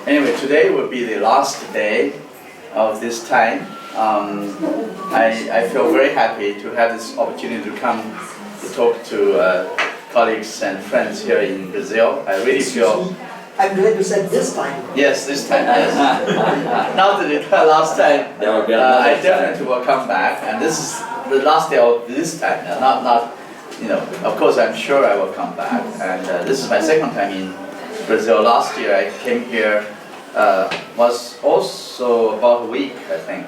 Anyway, today will be the last day of this time. I feel very happy to have this opportunity to come to talk to colleagues and friends here in Brazil. I really feel... I'm glad you said this time. Yes, this time, yes. Not the last time. I definitely will come back, and this is the last day of this time. Not, you know, of course I'm sure I will come back. And this is my second time in Brazil. Last year I came here, was also about a week, I think.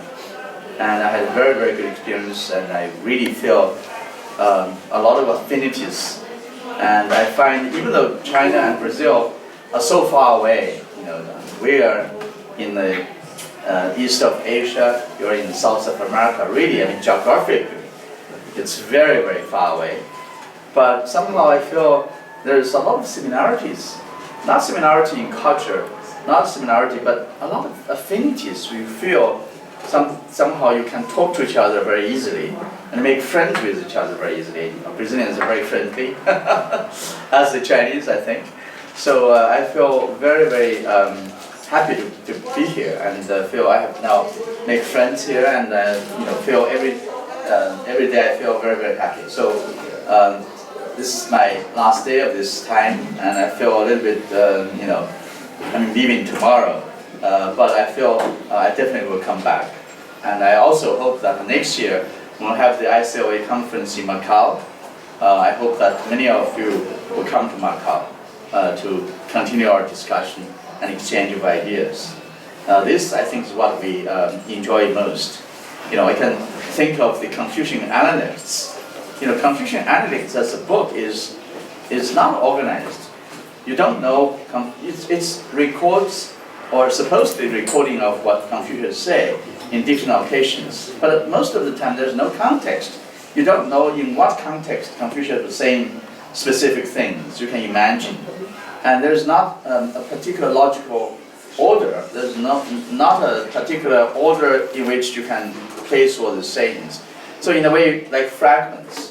And I had a very, very good experience, and I really feel a lot of affinities. And I find, even though China and Brazil are so far away, you know, we are in the east of Asia, you're in South of America, really, I mean, geographically, it's very, very far away. But somehow I feel there's a lot of similarities. Not similarity in culture, not similarity, but a lot of affinities. We feel somehow you can talk to each other very easily and make friends with each other very easily. Brazilians are very friendly, as the Chinese, I think. So I feel very, very happy to be here, and feel I have now made friends here, and you know, feel every day I feel very, very happy. So this is my last day of this time, and I feel a little bit, you know, I'm leaving tomorrow, but I feel I definitely will come back. And I also hope that next year we'll have the ICOA conference in Macau. I hope that many of you will come to Macau to continue our discussion and exchange of ideas. This, I think, is what we enjoy most. You know, I can think of the Confucian Analects. You know, Confucian Analects as a book is not organized. You don't know, it's records or supposedly recording of what Confucius say in different occasions. But most of the time there's no context. You don't know in what context Confucius was saying specific things, you can imagine. And there's not a particular logical order. There's not a particular order in which you can place all the sayings. So in a way, like fragments.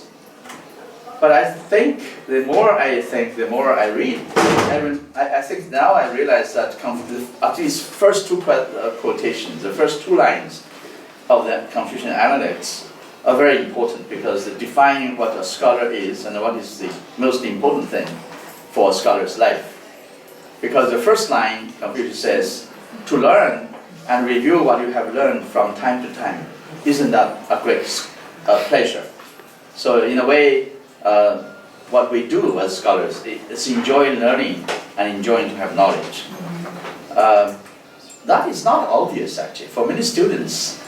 But I think, the more I think, the more I read. I think now I realize that at least first two quotations, the first two lines of the Confucian Analects are very important, because they define what a scholar is and what is the most important thing for a scholar's life. Because the first line, Confucius says, to learn and review what you have learned from time to time, isn't that a great pleasure? So in a way, what we do as scholars is enjoy learning and enjoying to have knowledge. That is not obvious, actually, for many students.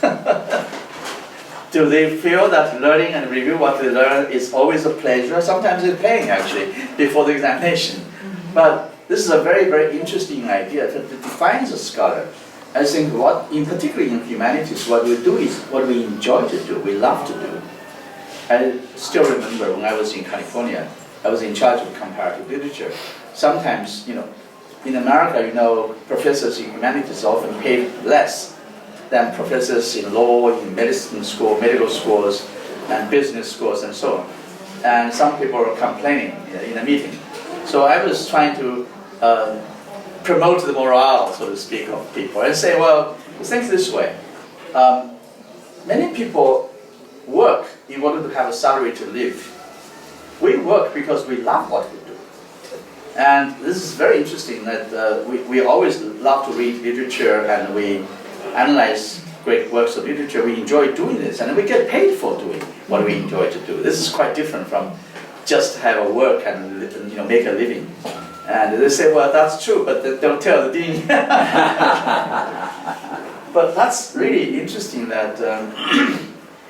Do they feel that learning and review what they learn is always a pleasure? Sometimes it's pain, actually, before the examination. But this is a very, very interesting idea that defines a scholar. I think particularly in humanities, what we do is what we enjoy to do, we love to do. I still remember when I was in California, I was in charge of comparative literature. Sometimes, you know, in America, you know, professors in humanities often pay less than professors in law, in medicine school, medical schools, and business schools, and so on. And some people were complaining in a meeting. So I was trying to promote the morale, so to speak, of people, and say, well, think this way. Many people work in order to have a salary to live. We work because we love what we do. And this is very interesting that we always love to read literature, and we analyze great works of literature. We enjoy doing this, and we get paid for doing what we enjoy to do. This is quite different from just have a work and, you know, make a living. And they say, well, that's true, but don't tell the dean. But that's really interesting that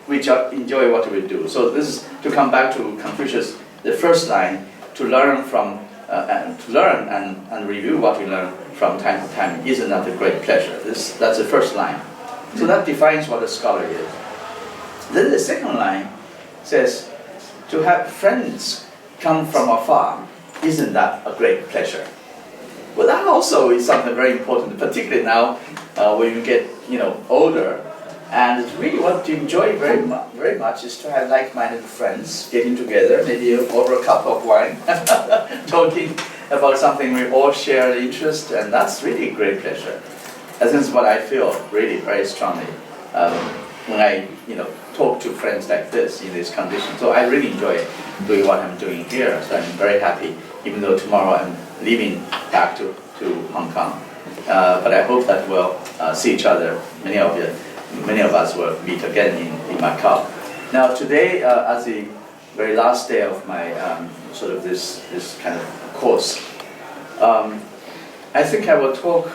we enjoy what we do. So this is to come back to Confucius, the first line, to learn from and review what we learn from time to time isn't that a great pleasure. That's the first line. So that defines what a scholar is. Then the second line says, to have friends come from afar, isn't that a great pleasure? Well, that also is something very important, particularly now when you get, you know, older. And really what you enjoy very much is to have like-minded friends getting together, maybe over a cup of wine, talking about something we all share the interest, and that's really a great pleasure. And this is what I feel really very strongly when I talk to friends like this in this condition. So I really enjoy doing what I'm doing here. So I'm very happy, even though tomorrow I'm leaving back to Hong Kong. But I hope that we'll see each other. Many of us will meet again in Macau. Now today, as the very last day of my sort of this kind of course, I think I will talk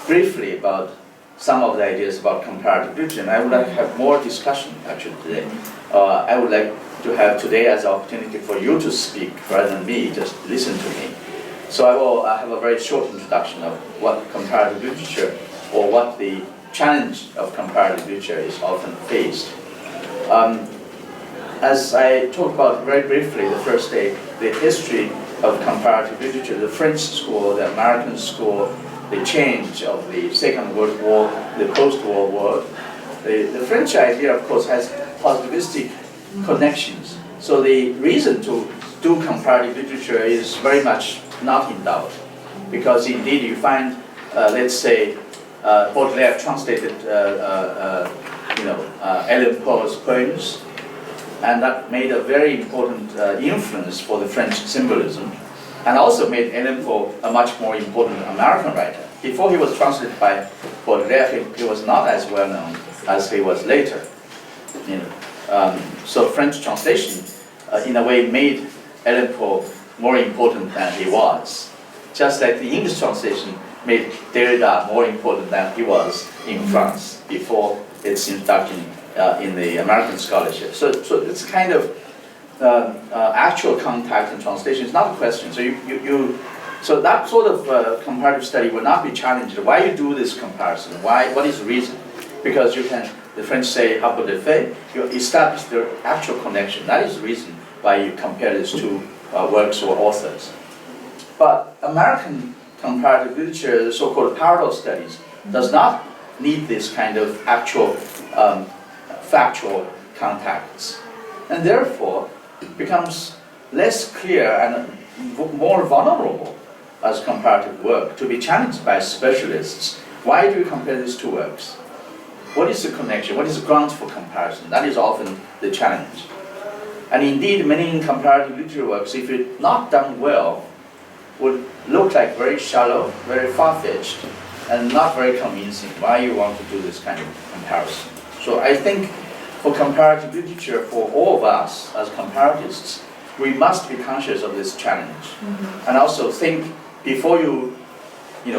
briefly about some of the ideas about comparative literature, and I would like to have more discussion actually today. I would like to have today as an opportunity for you to speak rather than me just listen to me. So I will have a very short introduction of what comparative literature, or what the challenge of comparative literature is often faced. As I talked about very briefly the first day, the history of comparative literature, the French school, the American school, the change of the Second World War, the post-war world. The French idea, of course, has positivistic connections. So the reason to do comparative literature is very much not in doubt, because indeed you find, let's say, Baudelaire translated, Edgar Poe's poems, and that made a very important influence for the French symbolism, and also made Edgar Poe a much more important American writer. Before he was translated by Baudelaire, he was not as well known as he was later. So French translation, in a way, made Edgar Poe more important than he was. Just like the English translation made Derrida more important than he was in France before its introduction in the American scholarship. So it's kind of actual contact and translation is not a question. So that sort of comparative study will not be challenged. Why you do this comparison? What is the reason? Because you can, the French say, rapport de fait, you establish the actual connection. That is the reason why you compare these two works or authors. But American comparative literature, the so-called parallel studies, does not need this kind of actual factual contacts, and therefore becomes less clear and more vulnerable as comparative work to be challenged by specialists. Why do you compare these two works? What is the connection? What is the ground for comparison? That is often the challenge. And indeed, many comparative literature works, if it's not done well, would look like very shallow, very far-fetched, and not very convincing. Why you want to do this kind of comparison? So I think for comparative literature, for all of us as comparatists, we must be conscious of this challenge. And also think, before you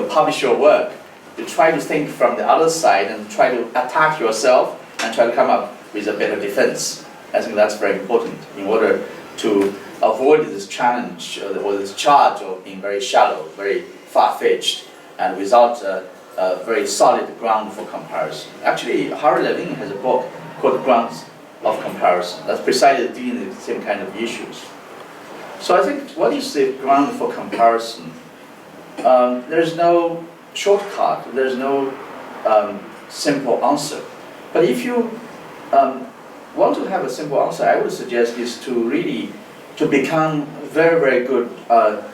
publish your work, you try to think from the other side and try to attack yourself and try to come up with a better defense. I think that's very important in order to avoid this challenge or this charge of being very shallow, very far-fetched, and without a very solid ground for comparison. Actually, Harry Levin has a book called Grounds of Comparison that's precisely dealing with the same kind of issues. So I think, what is the ground for comparison? There's no shortcut, there's no simple answer. But if you want to have a simple answer, I would suggest is to really become very, very good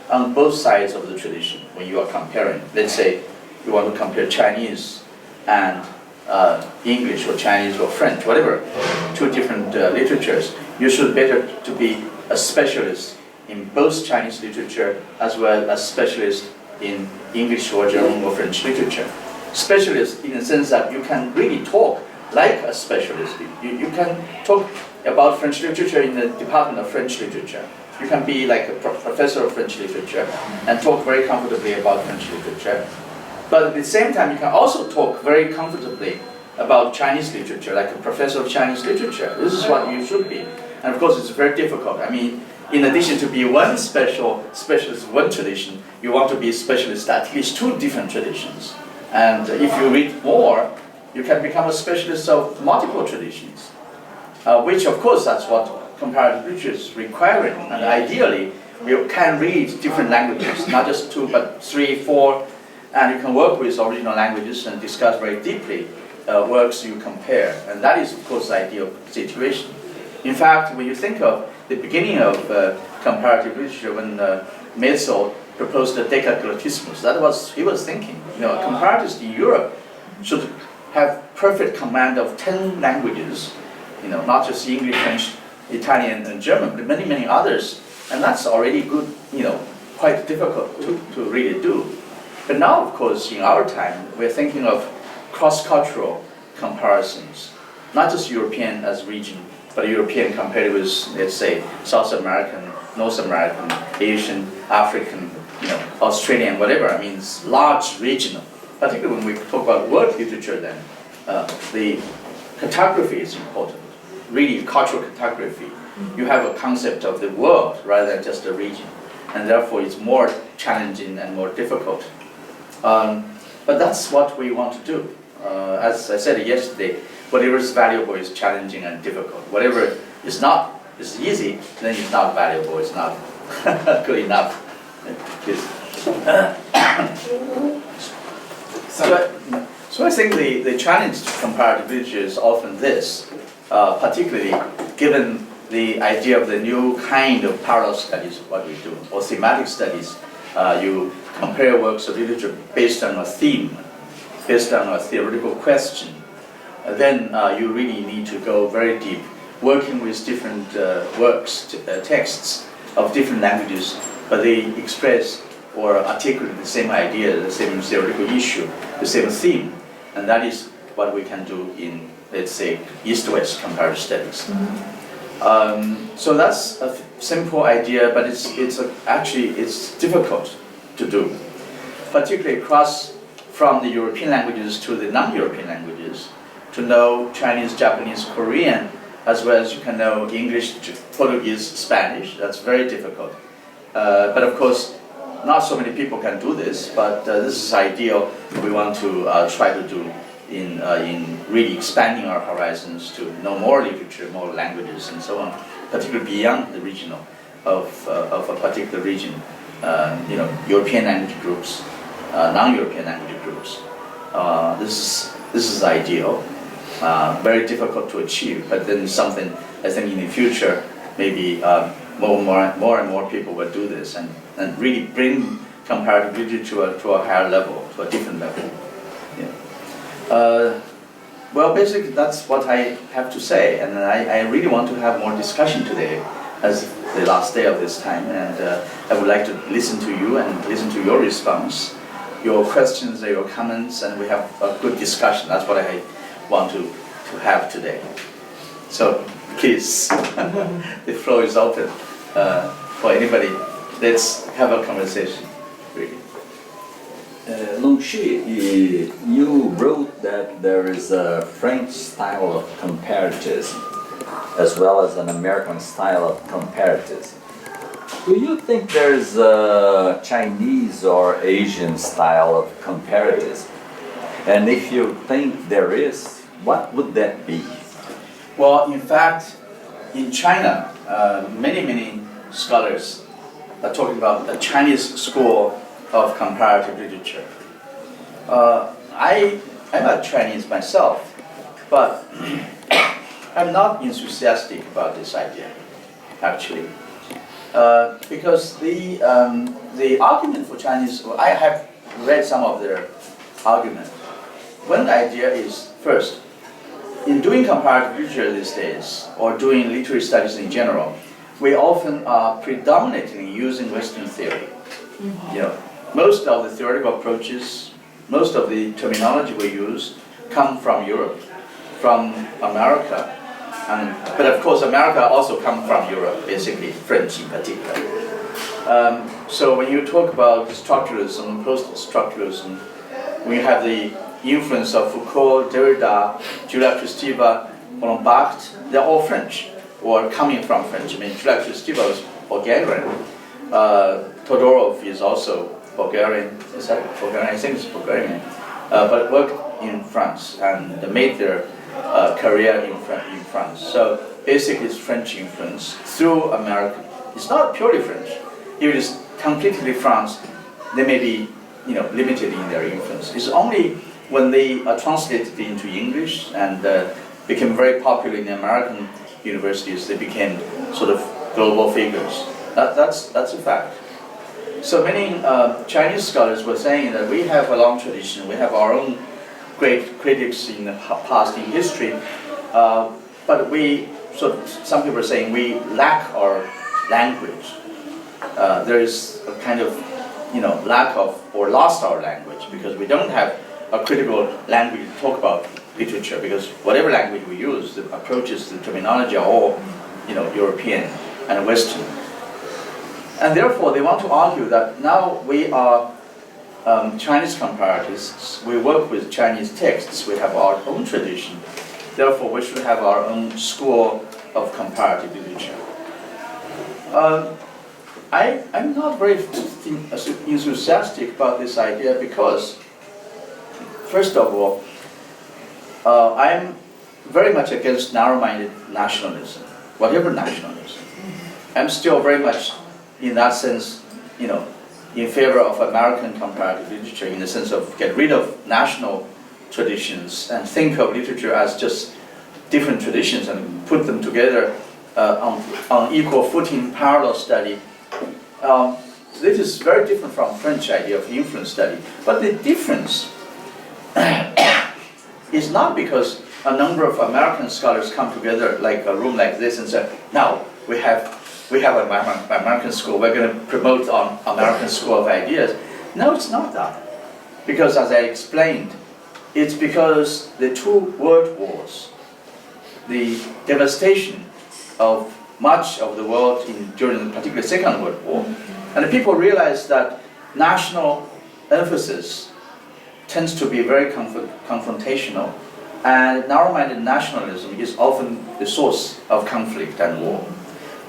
on both sides of the tradition when you are comparing. Let's say you want to compare Chinese and English, or Chinese or French, whatever, two different literatures. You should better to be a specialist in both Chinese literature as well as specialist in English or German or French literature. Specialist in the sense that you can really talk like a specialist. You can talk about French literature in the department of French literature. You can be like a professor of French literature and talk very comfortably about French literature. But at the same time, you can also talk very comfortably about Chinese literature, like a professor of Chinese literature. This is what you should be. And of course, it's very difficult. I mean, in addition to be one specialist, one tradition, you want to be a specialist at least two different traditions. And if you read more, you can become a specialist of multiple traditions, which of course that's what comparative literature is requiring. And ideally, you can read different languages, not just two, but three, four, and you can work with original languages and discuss very deeply works you compare. And that is, of course, the ideal situation. In fact, when you think of the beginning of comparative literature, when Metzel proposed the decaglottismus. That was he was thinking. Comparatists in Europe should have perfect command of 10 languages. Not just English, French, Italian, and German, but many others. And that's already good. Quite difficult to really do. But now, of course, in our time, we're thinking of cross-cultural comparisons, not just European as region, but European compared with, let's say, South American, North American, Asian, African, Australian, whatever. I mean, it's large regional. Particularly when we talk about world literature, then the cartography is important. Really, cultural cartography. You have a concept of the world rather than just a region, and therefore it's more challenging and more difficult. But that's what we want to do. As I said yesterday, whatever is valuable is challenging and difficult. Whatever is not is easy, then it's not valuable. It's not good enough. So I think the challenge to comparative literature is often this, particularly given the idea of the new kind of parallel studies, what we do, or thematic studies. You compare works of literature based on a theme, based on a theoretical question. Then you really need to go very deep, working with different works, texts of different languages, but they express or articulate the same idea, the same theoretical issue, the same theme. And that is what we can do in, let's say, East-West comparative studies. So that's a simple idea, but actually it's difficult to do, particularly across from the European languages to the non-European languages, to know Chinese, Japanese, Korean, as well as you can know English, Portuguese, Spanish. That's very difficult. But of course, not so many people can do this, but this is ideal. We want to try to do in really expanding our horizons to know more literature, more languages, and so on, particularly beyond the regional of a particular region. European language groups, non-European language groups. This is ideal. Very difficult to achieve, but then something I think in the future maybe more and more people will do this and really bring comparative literature to a higher level, to a different level. Yeah. Well, basically that's what I have to say, and I really want to have more discussion today as the last day of this time, and I would like to listen to you and listen to your response, your questions, your comments, and we have a good discussion. That's what I want to have today. So please, the floor is open for anybody. Let's have a conversation, really. Longxi, you wrote that there is a French style of comparativism as well as an American style of comparativism. Do you think there's a Chinese or Asian style of comparativism? And if you think there is, what would that be? Well, in fact, in China, many scholars are talking about the Chinese school of comparative literature. I'm not Chinese myself, but I'm not enthusiastic about this idea, actually, because the argument for Chinese, I have read some of their argument. One idea is, first, in doing comparative literature these days, or doing literary studies in general, we often are predominantly using Western theory. Most of the theoretical approaches, most of the terminology we use come from Europe, from America, but of course America also comes from Europe, basically French in particular. So when you talk about structuralism, post-structuralism, we have the influence of Foucault, Derrida, Julia Kristeva, Roland Barthes. They're all French, or coming from French. I mean, Julia Kristeva was Bulgarian. Todorov is also Bulgarian. Is that Bulgarian? I think it's Bulgarian. But worked in France and made their career in France. So basically, it's French influence through American. It's not purely French. If it is completely France, they may be, limited in their influence. It's only when they are translated into English and became very popular in the American universities, they became sort of global figures. That's a fact. So many Chinese scholars were saying that we have a long tradition, we have our own great critics in the past in history, but some people are saying we lack our language. There is a kind of, lack of or lost our language because we don't have a critical language to talk about literature, because whatever language we use, the approaches, the terminology are all, European and Western. And therefore, they want to argue that now we are Chinese comparatists, we work with Chinese texts, we have our own tradition, therefore we should have our own school of comparative literature. I'm not very enthusiastic about this idea because, first of all, I'm very much against narrow-minded nationalism, whatever nationalism. I'm still very much, in that sense, in favor of American comparative literature, in the sense of get rid of national traditions and think of literature as just different traditions and put them together on equal footing, parallel study. This is very different from French idea of influence study. But the difference is not because a number of American scholars come together like a room like this and say, now we have an American school, we're going to promote on American school of ideas. No, it's not that. Because as I explained, it's because the two world wars, the devastation of much of the world during the particular Second World War, and the people realized that national emphasis tends to be very confrontational, and narrow-minded nationalism is often the source of conflict and war.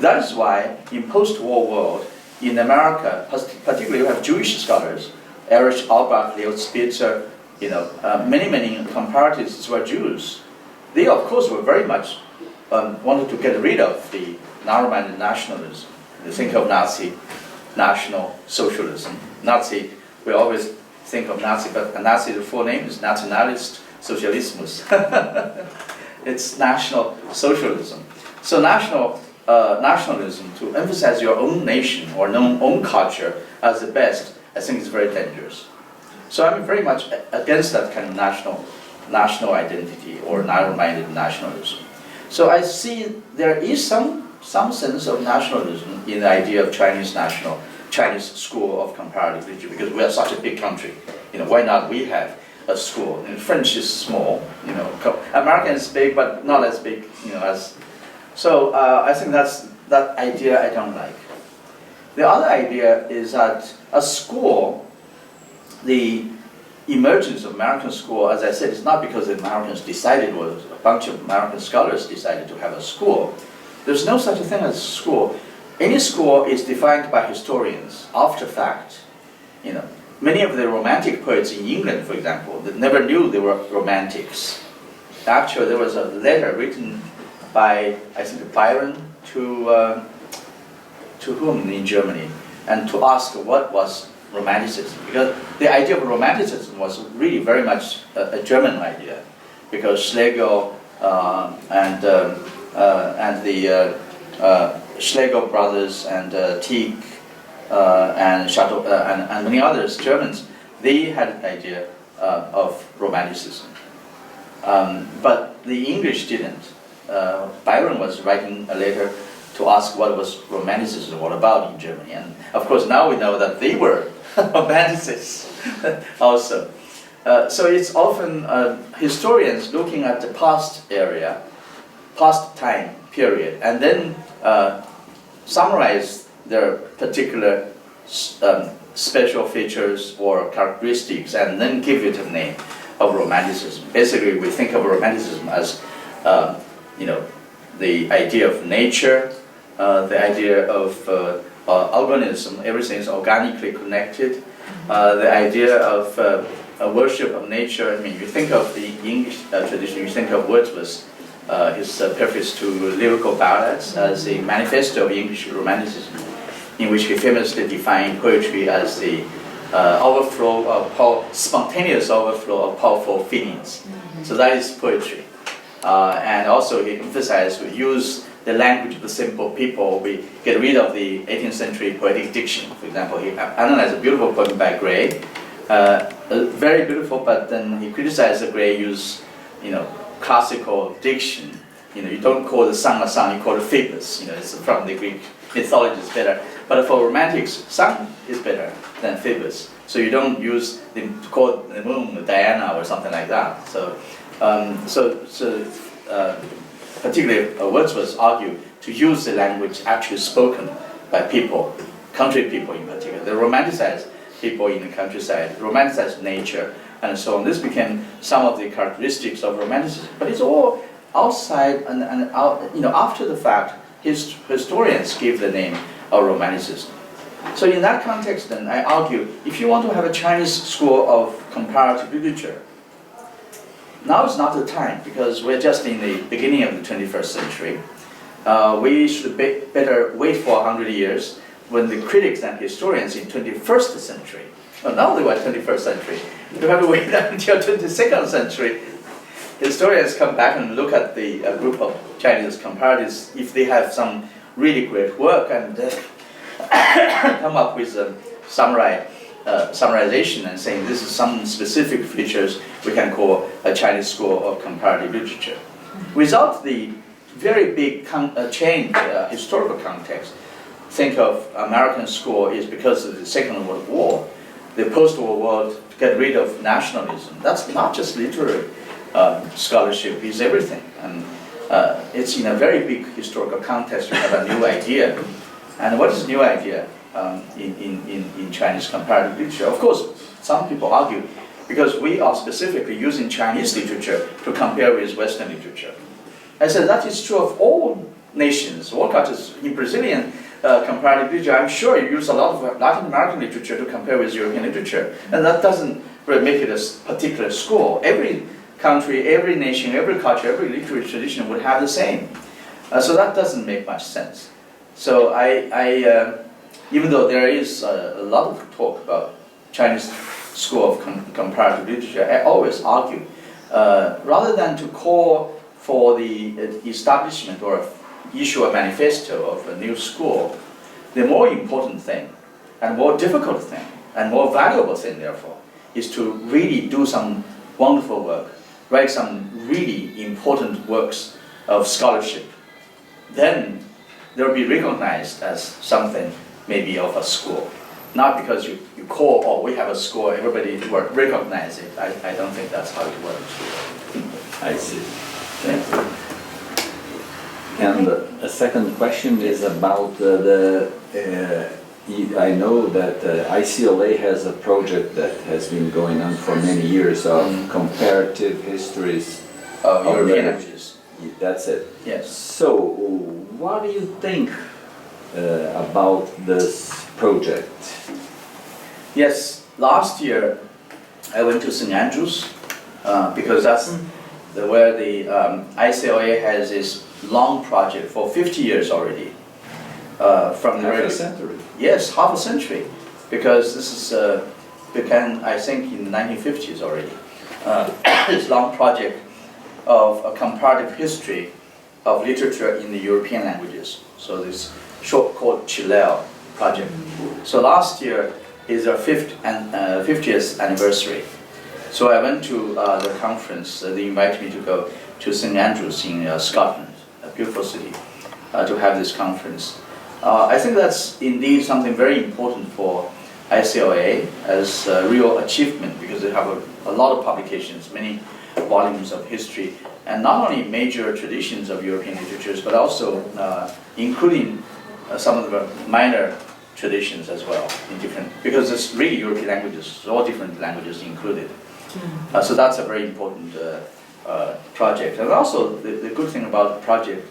That is why in post-war world, in America, particularly you have Jewish scholars, Erich Albach, Leo Spitzer, many comparatists were Jews. They of course were very much wanted to get rid of the narrow-minded nationalism. You think of Nazi, National Socialism. Nazi, we always think of Nazi, but a Nazi, the full name is Nationalist Sozialismus. It's National Socialism. So nationalism, to emphasize your own nation or own culture as the best, I think is very dangerous. So I'm very much against that kind of national identity or narrow-minded nationalism. So I see there is some sense of nationalism in the idea of Chinese school of comparative literature, because we are such a big country. Why not we have a school? And French is small, American is big, but not as big, as. So I think that idea I don't like. The other idea is that a school, the emergence of American school, as I said, is not because the Americans decided, or a bunch of American scholars decided to have a school. There's no such a thing as a school. Any school is defined by historians after fact. Many of the romantic poets in England, for example, that never knew they were romantics. Actually, there was a letter written by, I think, Byron to whom in Germany, and to ask what was Romanticism, because the idea of Romanticism was really very much a German idea, because Schlegel and the Schlegel brothers and Tieck and Chateau and many others, Germans, they had an idea of Romanticism, but the English didn't. Byron was writing a letter to ask what was Romanticism all about in Germany, and of course now we know that they were Romanticists also. So it's often historians looking at the past time period, and then summarize their particular special features or characteristics, and then give it a name of Romanticism. Basically, we think of Romanticism as the idea of nature, the idea of organism, everything is organically connected, the idea of a worship of nature. I mean, you think of the English tradition, you think of Wordsworth, his preface to lyrical ballads as a manifesto of English Romanticism, in which he famously defined poetry as the spontaneous overflow of powerful feelings. So that is poetry. And also he emphasized, we use the language of the simple people. We get rid of the 18th century poetic diction. For example, he analyzed a beautiful poem by Gray, very beautiful, but then he criticized the Gray use, classical diction. You don't call the sun a sun, you call it Phoebus. It's from the Greek mythology is better. But for romantics, sun is better than Phoebus. So you don't use to call the moon Diana or something like that. So, particularly Wordsworth argued to use the language actually spoken by people, country people in particular. They romanticized people in the countryside, romanticized nature, and so on. This became some of the characteristics of Romanticism. But it's all outside and after the fact, historians give the name of Romanticism. So in that context, then I argue, if you want to have a Chinese school of comparative literature, now is not the time, because we're just in the beginning of the 21st century. We should better wait for 100 years when the critics and historians in 21st century, well, now they were 21st century, you have to wait until 22nd century. Historians come back and look at the group of Chinese comparatives if they have some really great work and come up with a summarization and saying this is some specific features we can call a Chinese school of comparative literature. Without the very big change, historical context, think of American school is because of the Second World War, the post-war world to get rid of nationalism. That's not just literary scholarship, it's everything. And it's in a very big historical context, you have a new idea. And what is new idea in Chinese comparative literature? Of course, some people argue because we are specifically using Chinese literature to compare with Western literature. I said that is true of all nations, all cultures. In Brazilian comparative literature, I'm sure you use a lot of Latin American literature to compare with European literature. And that doesn't really make it a particular school. Every country, every nation, every culture, every literary tradition would have the same. So that doesn't make much sense. So even though there is a lot of talk about Chinese school of comparative literature, I always argue, rather than to call for the establishment or issue a manifesto of a new school, the more important thing, and more difficult thing, and more valuable thing, therefore, is to really do some wonderful work, write some really important works of scholarship. Then they'll be recognized as something maybe of a school. Not because you call, oh, we have a school, everybody will recognize it. I don't think that's how it works. I see. Thank you. And a second question is about I know that ICLA has a project that has been going on for many years of comparative histories of European languages. That's it. Yes. So, what do you think about this project? Yes, last year I went to St. Andrews because that's where the ICLA has this long project for 50 years already. From the half a century. Yes, half a century, because this is began, I think, in the 1950s already. This long project of a comparative history of literature in the European languages. So this short called Chilel project. So last year is our 50th anniversary. So I went to the conference. They invited me to go to St. Andrews in Scotland, a beautiful city, to have this conference. I think that's indeed something very important for ICLA as a real achievement, because they have a lot of publications, many volumes of history, and not only major traditions of European literatures, but also including some of the minor traditions as well, in different, because it's really European languages, all different languages included. So that's a very important project. And also the good thing about the project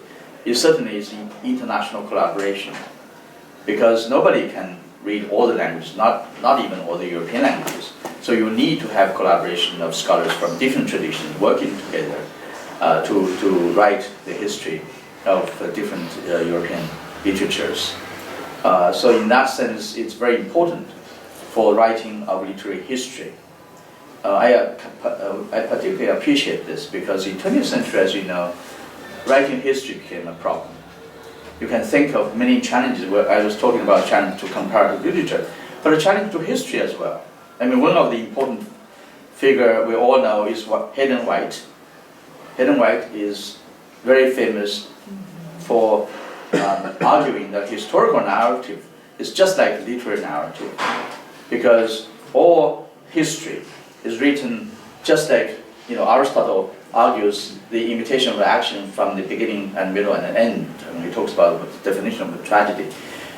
is certainly is international collaboration, because nobody can read all the languages, not even all the European languages. So you need to have collaboration of scholars from different traditions working together to write the history of different European literatures. So in that sense, it's very important for writing of literary history. I particularly appreciate this because in 20th century, as you know, writing history became a problem. You can think of many challenges. Where I was talking about challenge to comparative literature, but a challenge to history as well. I mean, one of the important figure we all know is Hayden White. Hayden White is very famous for arguing that historical narrative is just like literary narrative, because all history is written just like, Aristotle argues the imitation of action from the beginning and middle and end. And he talks about the definition of a tragedy.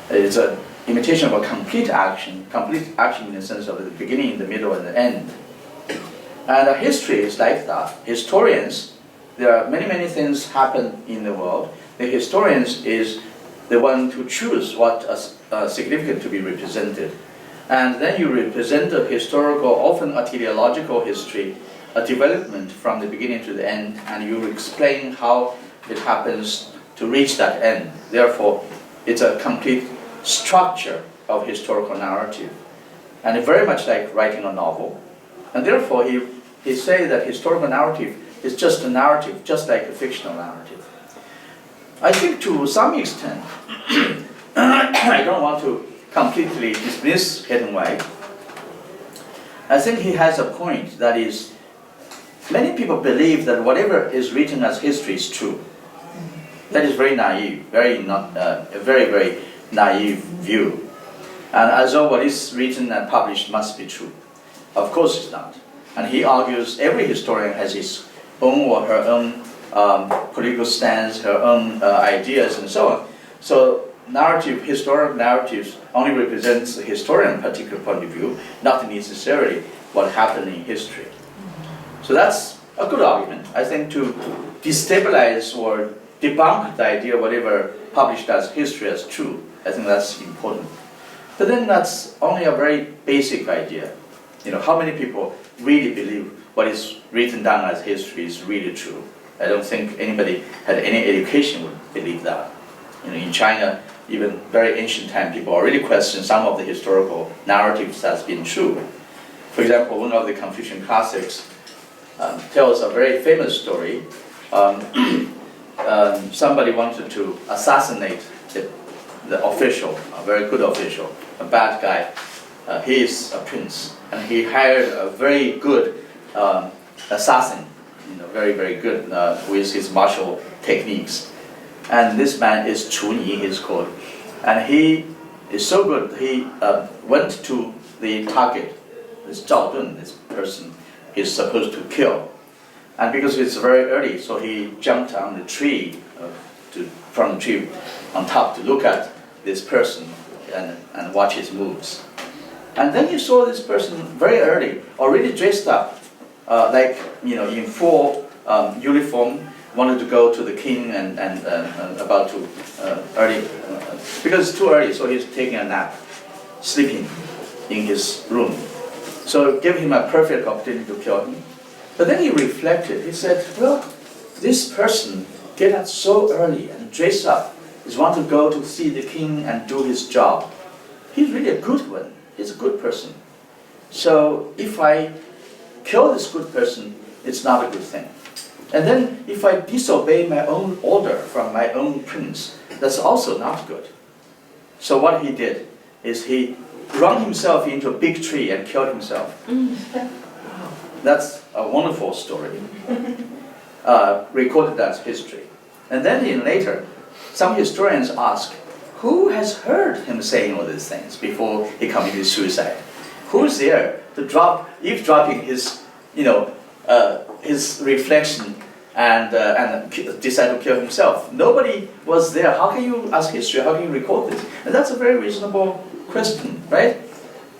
It's an imitation of a complete action in the sense of the beginning, the middle, and the end. And history is like that. Historians, there are many things happen in the world. The historians is the one to choose what is significant to be represented. And then you represent a historical, often a teleological history, a development from the beginning to the end, and you explain how it happens to reach that end. Therefore, it's a complete structure of historical narrative. And it's very much like writing a novel. And therefore, he says that historical narrative is just a narrative, just like a fictional narrative. I think to some extent, I don't want to completely dismiss Hayden White. I think he has a point, that is, many people believe that whatever is written as history is true. That is very naive, a very naive view. And as though what is written and published must be true. Of course it's not. And he argues every historian has his own or her own political stance, her own ideas, and so on. So historical narratives only represents the historian's particular point of view, not necessarily what happened in history. So that's a good argument, I think, to destabilize or debunk the idea whatever published as history as true. I think that's important. But then that's only a very basic idea. How many people really believe what is written down as history is really true? I don't think anybody had any education would believe that. In China, even very ancient time, people already question some of the historical narratives that's been true. For example, one of the Confucian classics tells a very famous story. Somebody wanted to assassinate the official, a very good official, a bad guy. He is a prince, and he hired a very good assassin, very good with his martial techniques. And this man is Chu Ni, he's called. And he is so good, he went to the target, this Zhao Dun, this person he's supposed to kill. And because it's very early, so he jumped on the tree, from the tree on top to look at this person and watch his moves. And then he saw this person very early, already dressed up, in full uniform, wanted to go to the king and about to early, because it's too early, so he's taking a nap, sleeping in his room. So it gave him a perfect opportunity to kill him. But then he reflected, he said, well, this person get up so early and dress up, is want to go to see the king and do his job. He's really a good one, he's a good person. So if I kill this good person, it's not a good thing. And then if I disobey my own order from my own prince, that's also not good. So what he did is he ran himself into a big tree and killed himself. That's a wonderful story, recorded as history. And then later, some historians ask, who has heard him saying all these things before he committed suicide? Who's there to eavesdropping his, his reflection and decide to kill himself? Nobody was there. How can you ask history? How can you record this? And that's a very reasonable question, right?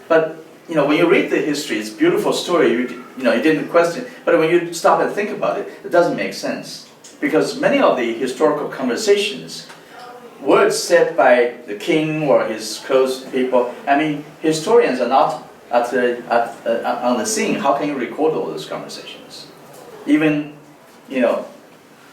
But when you read the history, it's a beautiful story. You didn't question, but when you stop and think about it, it doesn't make sense, because many of the historical conversations, words said by the king or his close people, historians are not on the scene. How can you record all those conversations? Even,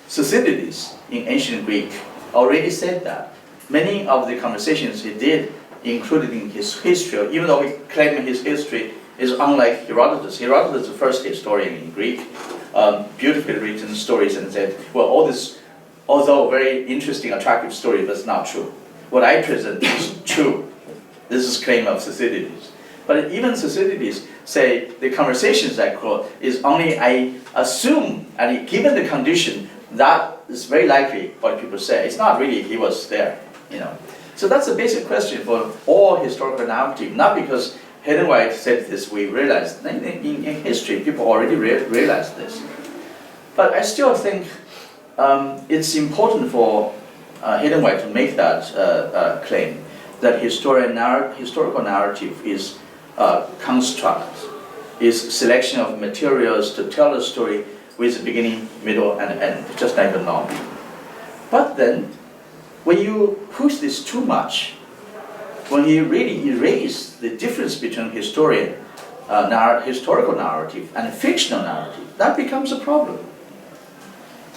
Thucydides in ancient Greek already said that. Many of the conversations he did included in his history, even though we claim his history is unlike Herodotus. Herodotus is the first historian in Greek, beautifully written stories, and said, well, all these although very interesting, attractive story, but it's not true. What I present is true. This is claim of Thucydides. But even Thucydides say the conversations I quote is only I assume, and given the condition, that is very likely what people say. It's not really he was there, you know. So that's a basic question for all historical narrative, not because Hayden White said this, we realized. In history, people already realized this. But I still think it's important for Hayden White to make that claim, that historical narrative is construct, is selection of materials to tell a story with a beginning, middle, and end, just like a novel. But then, when you push this too much, when you really erase the difference between historical narrative and fictional narrative, that becomes a problem.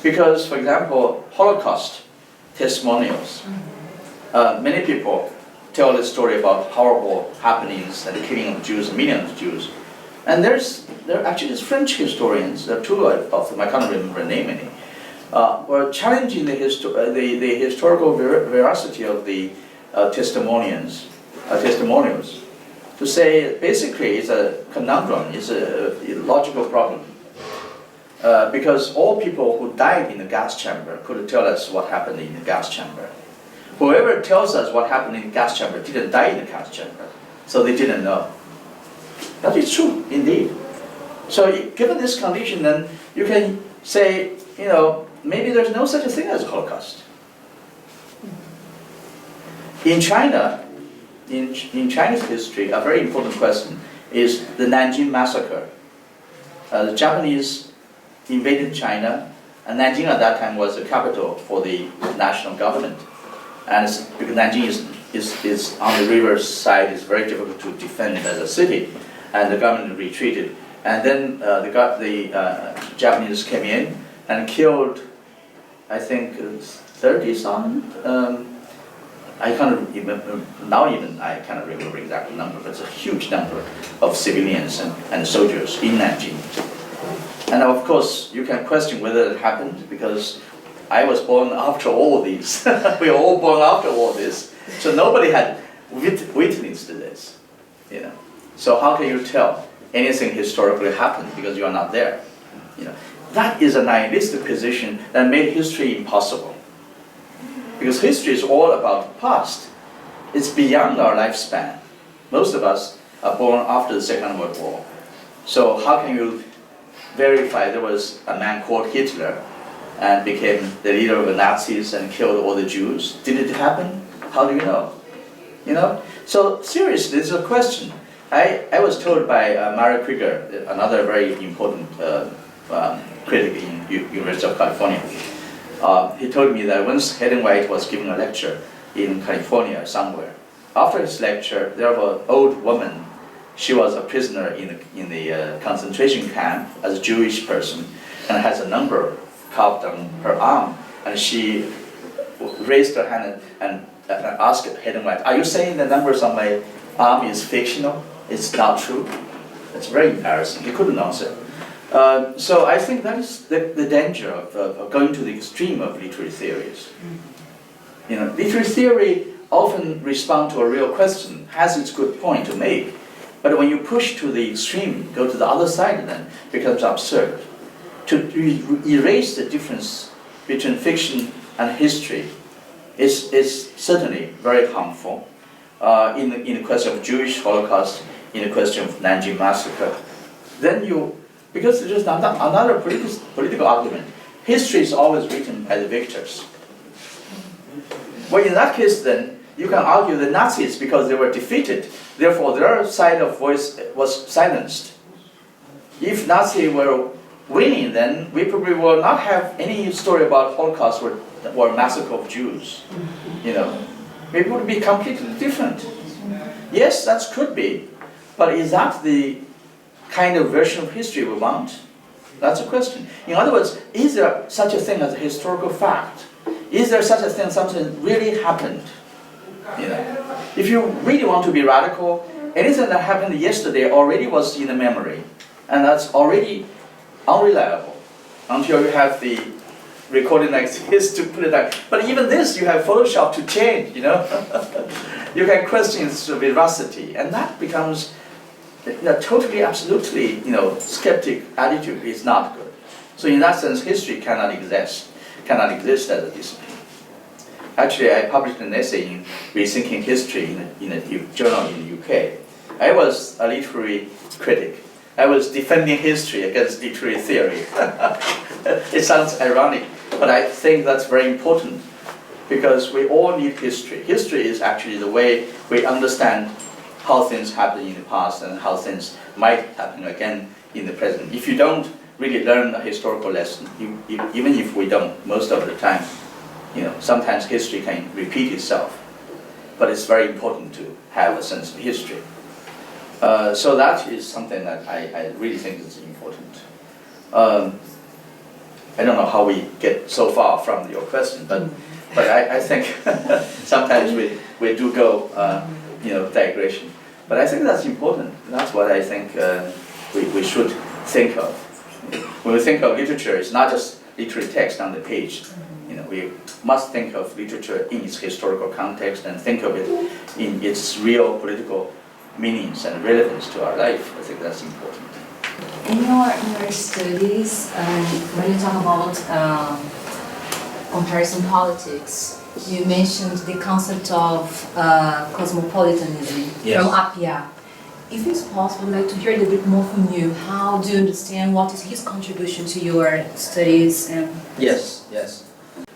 Because, for example, Holocaust testimonials, many people tell the story about horrible happenings and the killing of Jews, millions of Jews. And there are actually French historians, there are two of them, I can't remember the name any, were challenging the historical veracity of the testimonials to say basically it's a conundrum, it's a logical problem. Because all people who died in the gas chamber could tell us what happened in the gas chamber. Whoever tells us what happened in the gas chamber didn't die in the gas chamber, so they didn't know. That is true, indeed. So given this condition, then you can say, you know, maybe there's no such a thing as a Holocaust. In China, in Chinese history, a very important question is the Nanjing massacre. The Japanese invaded China, and Nanjing at that time was the capital for the national government. And because Nanjing is on the river side, it's very difficult to defend as a city, and the government retreated. And then the Japanese came in and killed, I think, 30,000. I can't even I cannot remember the exact number, but it's a huge number of civilians and soldiers in Nanjing. And of course, you can question whether it happened because I was born after all these. We were all born after all this, so nobody had witnessed this, you know. So how can you tell anything historically happened because you are not there? You know, that is a nihilistic position that made history impossible. Because history is all about the past. It's beyond our lifespan. Most of us are born after the Second World War. So how can you verify there was a man called Hitler and became the leader of the Nazis and killed all the Jews? Did it happen? How do you know? You know? So seriously, this is a question. I was told by Mary Krieger, another very important critic in University of California. He told me that once Hayden White was giving a lecture in California somewhere. After his lecture, there was an old woman. She was a prisoner in the concentration camp as a Jewish person and has a number carved on her arm. And she raised her hand and asked Hayden White, "Are you saying the numbers on my arm is fictional? It's not true?" It's very embarrassing. He couldn't answer. So I think that is the danger of going to the extreme of literary theories. You know, literary theory often responds to a real question, has its good point to make, but when you push to the extreme, go to the other side, then it becomes absurd. To erase the difference between fiction and history is certainly very harmful. In the question of Jewish Holocaust, in the question of Nanjing massacre, then because there's another political argument. History is always written by the victors. Well, in that case, then, you can argue the Nazis, because they were defeated, therefore their side of voice was silenced. If Nazis were winning, then we probably will not have any story about Holocaust or massacre of Jews. You know, it would be completely different. Yes, that could be, but is that the kind of version of history we want? That's a question. In other words, is there such a thing as a historical fact? Is there such a thing, something really happened? You know, if you really want to be radical, anything that happened yesterday already was in the memory, and that's already unreliable until you have the recording like this to put it back. But even this, you have Photoshop to change, you know. You can question its veracity, and that becomes totally, absolutely, you know, skeptic attitude is not good. So in that sense, history cannot exist as a discipline. Actually, I published an essay in Rethinking History in a journal in the UK. I was a literary critic. I was defending history against literary theory. It sounds ironic, but I think that's very important because we all need history. History is actually the way we understand how things happened in the past and how things might happen again in the present. If you don't really learn a historical lesson, even if we don't most of the time, you know, sometimes history can repeat itself, but it's very important to have a sense of history. So that is something that I really think is important. I don't know how we get so far from your question, but I think sometimes we do go, you know, digression. But I think that's important. That's what I think we should think of. When we think of literature, it's not just literary text on the page. You know, we must think of literature in its historical context and think of it in its real political meanings and relevance to our life. I think that's important. In your studies, when you talk about comparison politics, you mentioned the concept of cosmopolitanism from Appia. If it's possible, I'd like to hear a little bit more from you. How do you understand what is his contribution to your studies? Yes.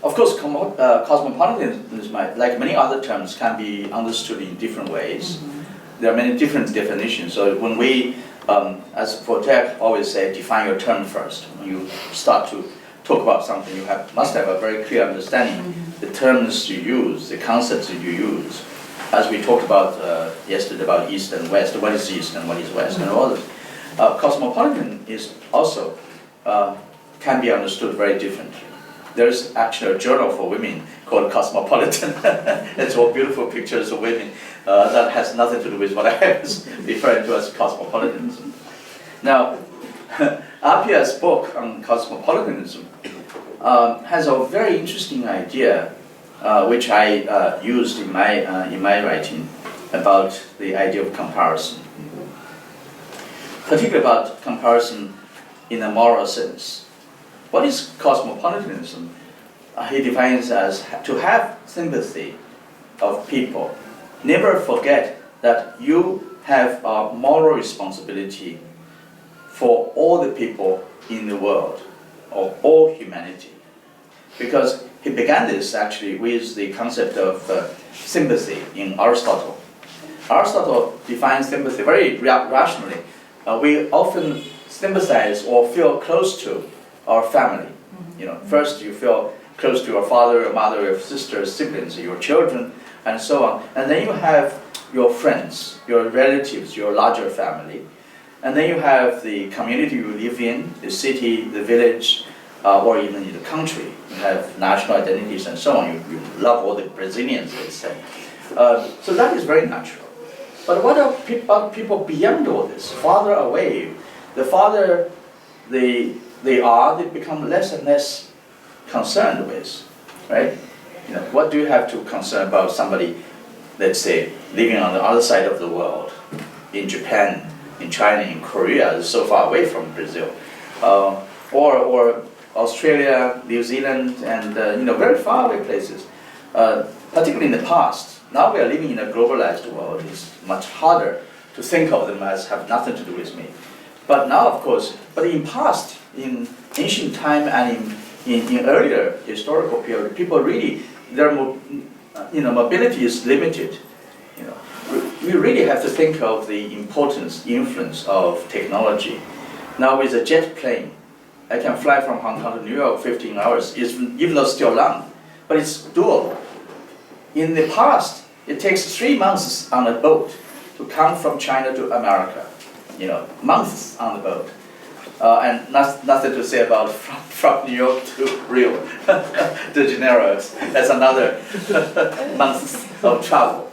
Of course, cosmopolitanism, like many other terms, can be understood in different ways. There are many different definitions. So when we, as Voltaire always said, define your term first. When you start to talk about something, you must have a very clear understanding the terms you use, the concepts that you use. As we talked about yesterday about East and West, what is East and what is West, and all this. Cosmopolitan is also can be understood very differently. There's actually a journal for women called Cosmopolitan. It's all beautiful pictures of women. That has nothing to do with what I was referring to as cosmopolitanism. Now, Appia's book on cosmopolitanism has a very interesting idea, which I used in my writing about the idea of comparison, particularly about comparison in a moral sense. What is cosmopolitanism? He defines as to have sympathy of people. Never forget that you have a moral responsibility for all the people in the world, or all humanity. Because he began this actually with the concept of sympathy in Aristotle. Aristotle defines sympathy very rationally. We often sympathize or feel close to our family. You know, first you feel close to your father, your mother, your sisters, siblings, your children, and so on. And then you have your friends, your relatives, your larger family. And then you have the community you live in, the city, the village, or even in the country. You have national identities and so on. You love all the Brazilians, let's say. So that is very natural. But what about people beyond all this, farther away? The farther they become less and less concerned with, right? You know, what do you have to concern about somebody, let's say, living on the other side of the world, in Japan, in China, in Korea, so far away from Brazil, or Australia, New Zealand, and you know, very far away places, particularly in the past. Now we are living in a globalized world. It's much harder to think of them as have nothing to do with me. But now, of course, but in past, in ancient time and in earlier historical period, people really, their mobility is limited. You know, we really have to think of the importance, influence of technology. Now with a jet plane, I can fly from Hong Kong to New York 15 hours, even though it's still long, but it's doable. In the past, it takes 3 months on a boat to come from China to America. You know, months on the boat. And nothing to say about from New York to Rio de Janeiro. That's another months of travel.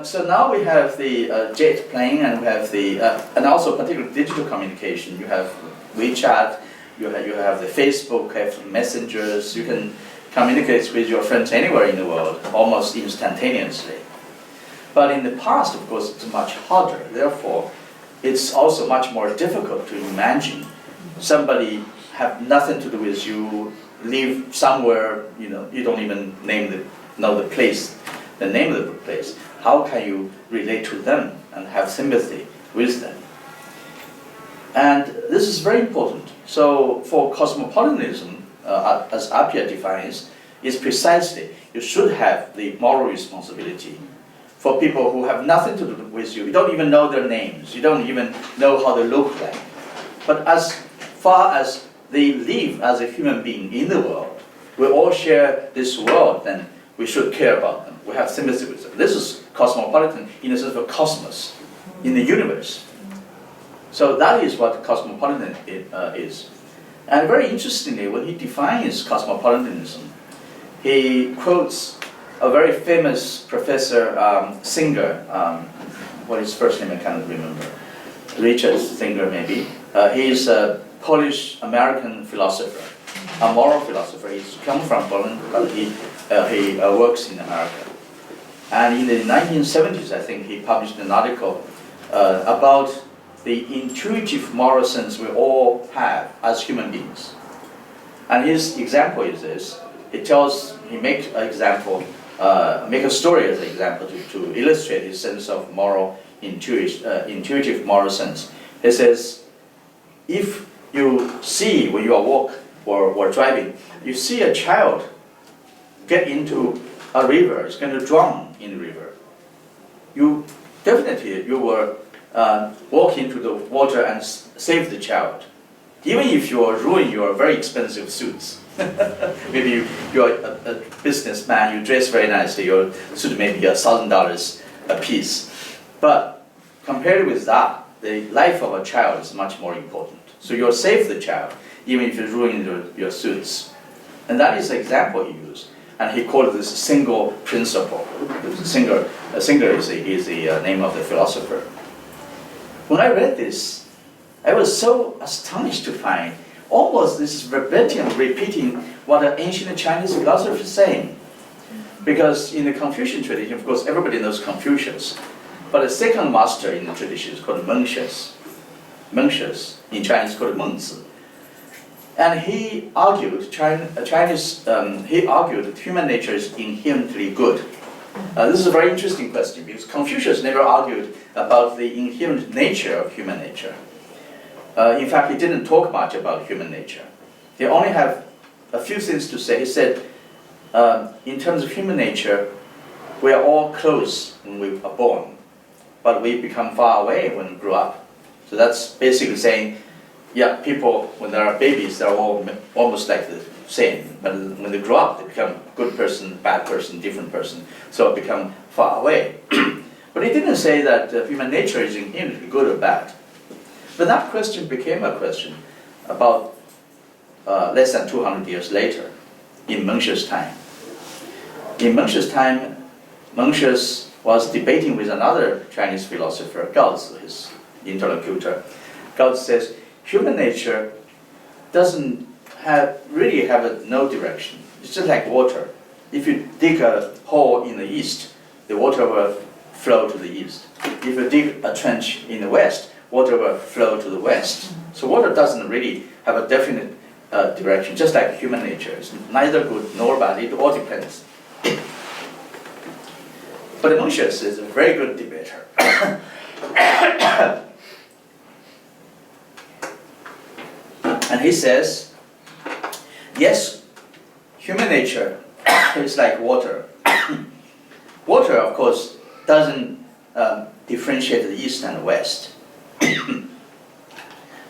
So now we have the jet plane, and we have the and also particularly digital communication. You have WeChat, you have the Facebook, have messengers, you can communicate with your friends anywhere in the world, almost instantaneously. But in the past, of course, it's much harder. Therefore, it's also much more difficult to imagine somebody have nothing to do with you, live somewhere, you don't even know the place, the name of the place. How can you relate to them and have sympathy with them? And this is very important. So for cosmopolitanism, as Appia defines, is precisely you should have the moral responsibility for people who have nothing to do with you. You don't even know their names. You don't even know how they look like. But as far as they live as a human being in the world, we all share this world, then we should care about them. We have sympathy with them. This is cosmopolitan in the sense of a cosmos, in the universe. So that is what cosmopolitan is. And very interestingly, when he defines cosmopolitanism, he quotes a very famous professor, Singer, what is his first name I cannot remember, Richard Singer maybe. He's a Polish-American philosopher, a moral philosopher. He's come from Poland, but he works in America. And in the 1970s, I think, he published an article about the intuitive moral sense we all have as human beings. And his example is this. He makes an example, make a story as an example to illustrate his sense of moral intuitive moral sense. He says, if you see when you are walking or driving, you see a child get into a river, it's going to drown in the river. You will walk into the water and save the child. Even if you are ruining your very expensive suits. Maybe you're a businessman, you dress very nicely, your suit may be $1,000 a piece. But compared with that, the life of a child is much more important. So you'll save the child, even if you ruin your suits. And that is the example he used. And he called this single principle. Singer is the name of the philosopher. When I read this, I was so astonished to find almost this verbatim repeating what an ancient Chinese philosopher is saying. Because in the Confucian tradition, of course, everybody knows Confucius. But the second master in the tradition is called Mencius. Mencius, in Chinese called Mengzi. And he argued, he argued that human nature is inherently good. This is a very interesting question because Confucius never argued about the inherent nature of human nature. In fact, he didn't talk much about human nature. He only had a few things to say. He said, in terms of human nature, we are all close when we are born, but we become far away when we grow up. So that's basically saying, yeah, people, when they are babies, they're all almost like the same. But when they grow up, they become good person, bad person, different person. So it become far away. But he didn't say that human nature is inherently good or bad. But that question became a question about less than 200 years later, in Mencius' time. In Mencius' time, Mencius was debating with another Chinese philosopher, Gaozi, his interlocutor. Gaozi says, human nature doesn't really have no direction. It's just like water. If you dig a hole in the east, the water will flow to the east. If you dig a trench in the west, water will flow to the west. So water doesn't really have a definite direction, just like human nature. It's neither good nor bad, it all depends. But Mencius is a very good debater. And he says, yes, human nature is like water. Water, of course, doesn't differentiate the east and the west.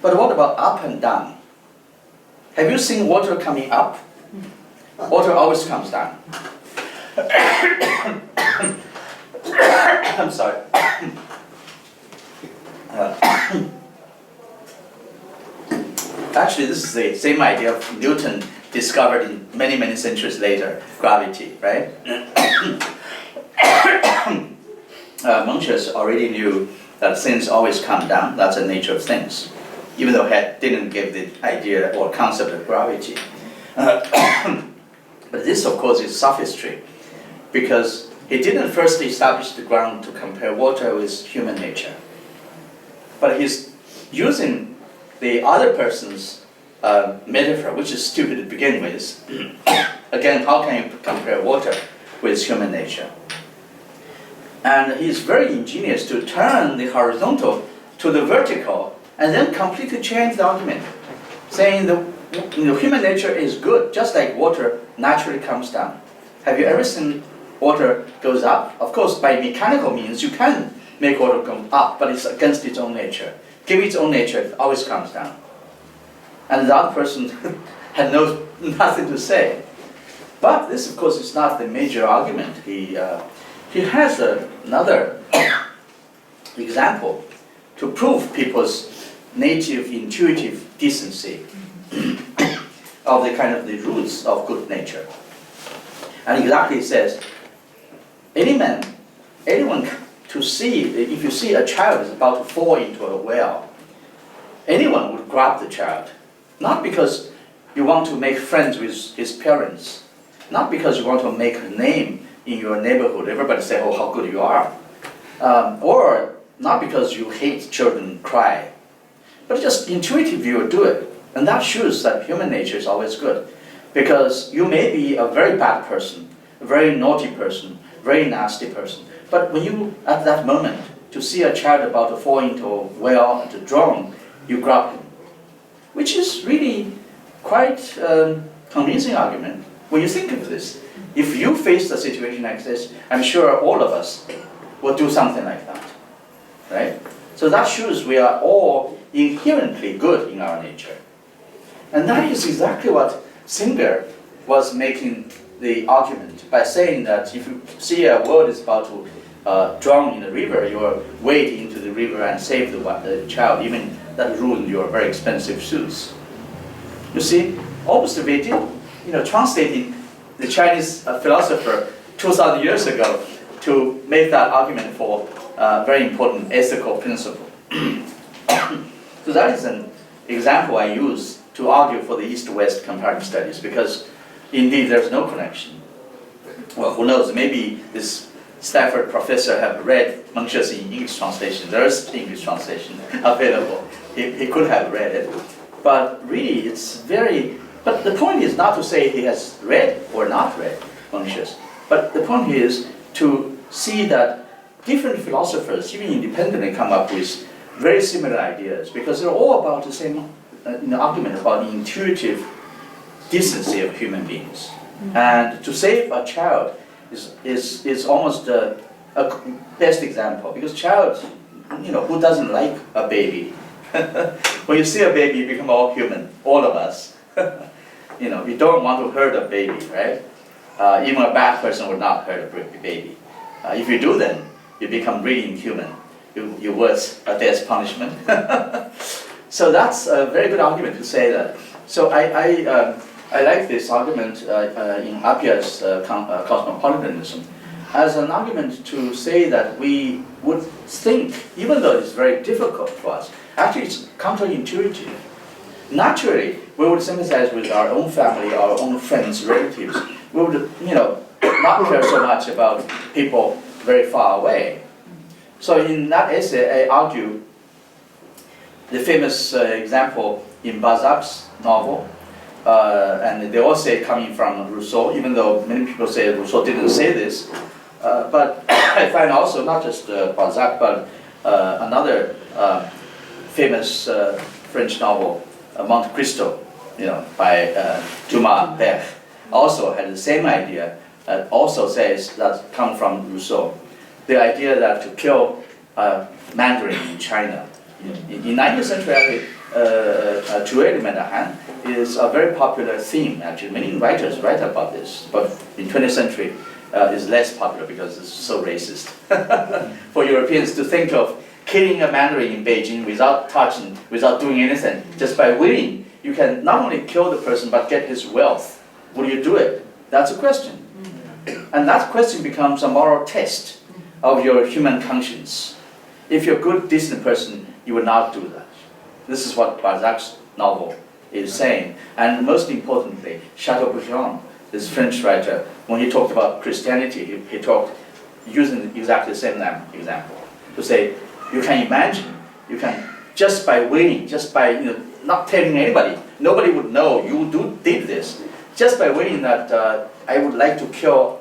But what about up and down? Have you seen water coming up? Water always comes down. I'm sorry. Actually, this is the same idea of Newton discovered in many, many centuries later, gravity, right? Mencius already knew that things always come down. That's the nature of things. even though he didn't give the idea or concept of gravity. But this, of course, is sophistry, because he didn't first establish the ground to compare water with human nature. But he's using the other person's metaphor, which is stupid to begin with. Again, how can you compare water with human nature? And he's very ingenious to turn the horizontal to the vertical and then completely change the argument, saying the human nature is good, just like water naturally comes down. Have you ever seen water goes up? Of course, by mechanical means, you can make water go up, but it's against its own nature. Given its own nature, it always comes down. And the other person had nothing to say. But this, of course, is not the major argument. He has another example to prove people's native, intuitive decency of the kind of the roots of good nature. And exactly it says, anyone to see, if you see a child is about to fall into a well, anyone would grab the child, not because you want to make friends with his parents, not because you want to make a name in your neighborhood, everybody say, oh, how good you are, or not because you hate children cry, but just intuitively you do it. And that shows that human nature is always good, because you may be a very bad person, a very naughty person, very nasty person, but when you, at that moment, to see a child about to fall into a well and to drown, you grab him, which is really quite convincing argument when you think of this. If you face a situation like this, I'm sure all of us will do something like that, right? So that shows we are all inherently good in our nature. And that is exactly what Singer was making the argument by saying that if you see a world is about to drown in the river, you will wade into the river and save the child, even that ruined your very expensive shoes. You see, almost translating the Chinese philosopher 2,000 years ago to make that argument for a very important ethical principle. So that is an example I use to argue for the East-West comparative studies, because indeed there's no connection. Well, who knows, maybe this Stanford professor have read Longxi's English translation. There is English translation available. He could have read it. But really, it's very... But the point is not to say he has read or not read Longxi's. But the point is to see that different philosophers, even independently, come up with very similar ideas, because they're all about the same argument about the intuitive decency of human beings. And to save a child is almost a best example, because child, who doesn't like a baby? When you see a baby, you become all human, all of us. You don't want to hurt a baby, right? Even a bad person would not hurt a baby. If you do, then you become really inhuman. You're worth a death punishment. So that's a very good argument to say that. So I like this argument in Appiah's cosmopolitanism as an argument to say that we would think, even though it's very difficult for us, actually it's counterintuitive. Naturally, we would sympathize with our own family, our own friends, relatives. We would, not care so much about people very far away. So in that essay, I argue the famous example in Balzac's novel, and they all say coming from Rousseau, even though many people say Rousseau didn't say this. But I find also not just Balzac, but another famous French novel, Monte Cristo, by Dumas Bech, also had the same idea. Also says that come from Rousseau, the idea that to kill Mandarin in China. In 19th century, is a very popular theme, actually. Many writers write about this, but in 20th century it's less popular because it's so racist. For Europeans to think of killing a Mandarin in Beijing without touching, without doing anything, just by willing, you can not only kill the person but get his wealth. Will you do it? That's a question. And that question becomes a moral test of your human conscience. If you're a good, decent person, you will not do that. This is what Balzac's novel is saying. And most importantly, Chateaubriand, this French writer, when he talked about Christianity, he talked using exactly the same example to say, you can imagine, you can just by waiting, just by not telling anybody, nobody would know you did this. Just by waiting that I would like to kill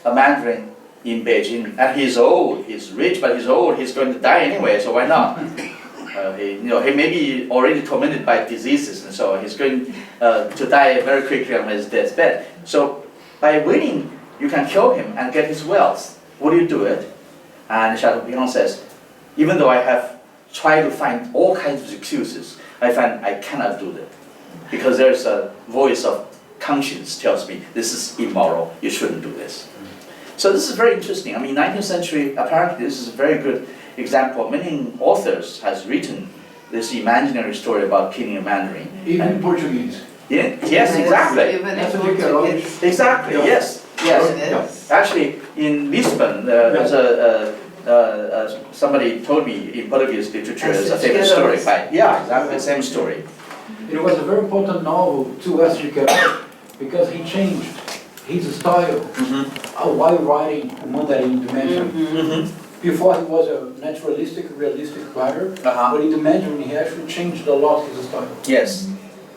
a Mandarin in Beijing, and he's old, he's rich, but he's old, he's going to die anyway, so why not? He may be already tormented by diseases, and so he's going to die very quickly on his deathbed. So by waiting, you can kill him and get his wealth. Would you do it? And Chateaubriand says, even though I have tried to find all kinds of excuses, I find I cannot do that. Because there's a voice of conscience tells me, this is immoral, you shouldn't do this. So this is very interesting. I mean, 19th century, apparently this is a very good example. Many authors has written this imaginary story about killing a Mandarin. Even in Portuguese. Yeah, yes, exactly. Even That's in a big Portuguese. Exactly, Yeah. yes, yes. Yes. Actually, in Lisbon, there's somebody told me in Portuguese literature, there's a famous story by, yeah, exactly, same story. It was a very important novel to Riedel because he changed his style while writing Mandarin Dimension. Before he was a naturalistic, realistic writer, but in the Mandarin he actually changed a lot his style. Yes.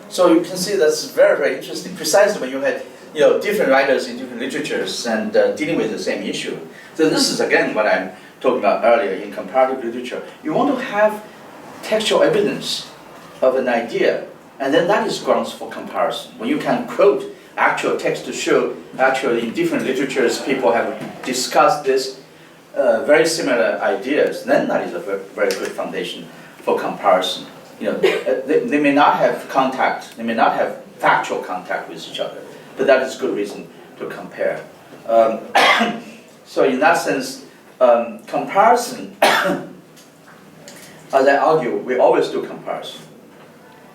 So you can see that's very, very interesting. Precisely when you had different writers in different literatures and dealing with the same issue. So this is again what I'm talking about earlier in comparative literature. You want to have textual evidence of an idea, and then that is grounds for comparison. When you can quote actual text to show actually in different literatures people have discussed this very similar ideas, then that is a very good foundation for comparison. They may not have contact, they may not have factual contact with each other, but that is good reason to compare. So in that sense, comparison, as I argue, we always do comparison.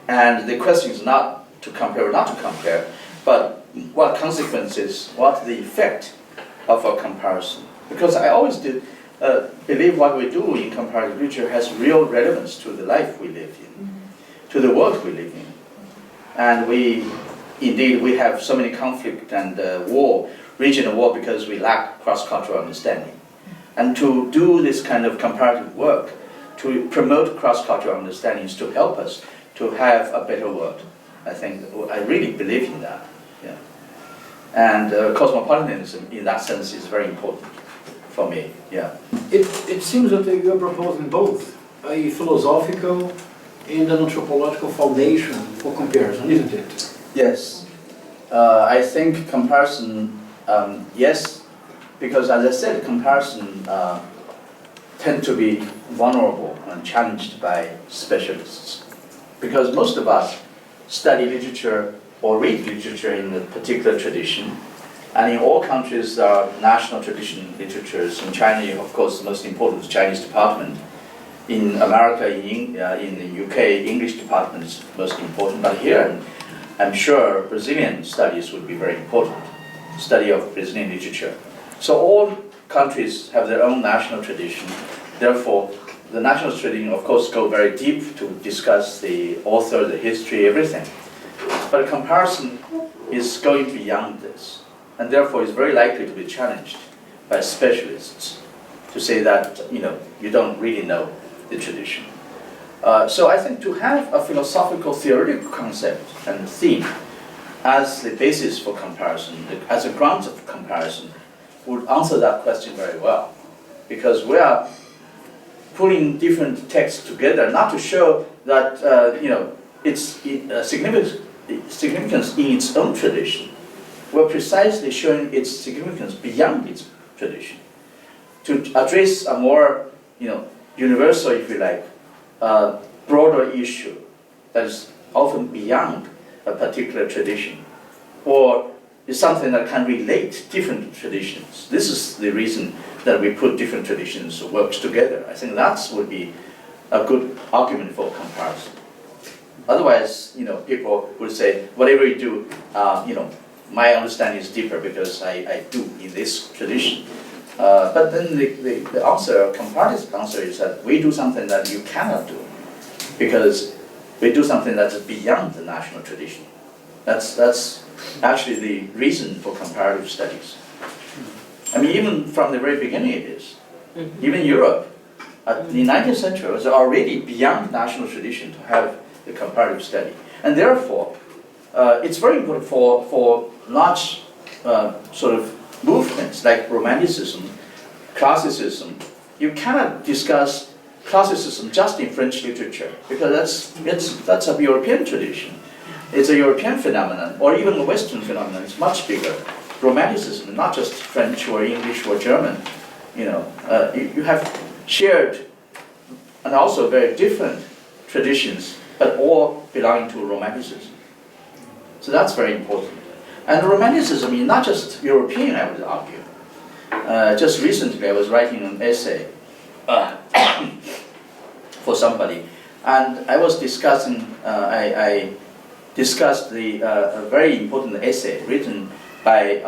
And the question is not to compare or not to compare, but what consequences, what the effect of a comparison. Because I always did believe what we do in comparative literature has real relevance to the life we live in, to the world we live in. And indeed, we have so many conflict and war, regional war, because we lack cross-cultural understanding. And to do this kind of comparative work, to promote cross-cultural understandings, to help us to have a better world. I think, I really believe in that. Yeah. And cosmopolitanism, in that sense, is very important for me. Yeah. It seems that you are proposing both a philosophical and an anthropological foundation for comparison, isn't it? Yes. I think comparison, yes, because as I said, comparison tend to be vulnerable and challenged by specialists. Because most of us study literature or read literature in a particular tradition. And in all countries, there are national tradition literatures. In China, of course, the most important is Chinese department. In America, in the UK, English department is most important. But here, I'm sure Brazilian studies would be very important, study of Brazilian literature. So all countries have their own national tradition. Therefore, the national tradition, of course, go very deep to discuss the author, the history, everything. But comparison is going beyond this, and therefore is very likely to be challenged by specialists to say that you don't really know the tradition. So I think to have a philosophical theoretical concept and theme as the basis for comparison, as a ground of comparison, would answer that question very well, because we are putting different texts together not to show that its significance in its own tradition. We're precisely showing its significance beyond its tradition, to address a more universal, if you like, broader issue that is often beyond a particular tradition, or is something that can relate different traditions. This is the reason that we put different traditions works together. I think that would be a good argument for comparison. Otherwise, people would say, whatever you do, my understanding is deeper because I do in this tradition. But then the answer, comparative answer, is that we do something that you cannot do, because we do something that is beyond the national tradition. That's actually the reason for comparative studies. I mean, even from the very beginning it is. Even Europe, in the 19th century, was already beyond national tradition to have the comparative study. And therefore, it's very important for large sort of movements like Romanticism, Classicism. You cannot discuss Classicism just in French literature, because that's a European tradition. It's a European phenomenon, or even a Western phenomenon. It's much bigger. Romanticism, not just French or English or German. You have shared and also very different traditions, but all belonging to Romanticism. So that's very important. And Romanticism is not just European, I would argue. Just recently I was writing an essay for somebody, and I was discussing, I discussed a very important essay written by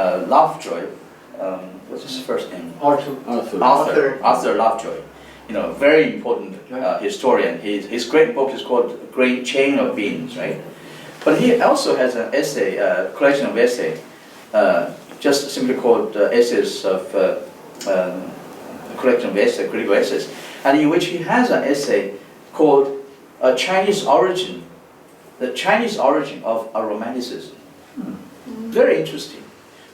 Lovejoy. What's his first name? Arthur Lovejoy. Very important historian. His great book is called Great Chain of Beings, right? But he also has an essay, a collection of essays, just simply called Essays of, a collection of essays, critical essays, and in which he has an essay called Chinese Origin, the Chinese Origin of a Romanticism. Very interesting.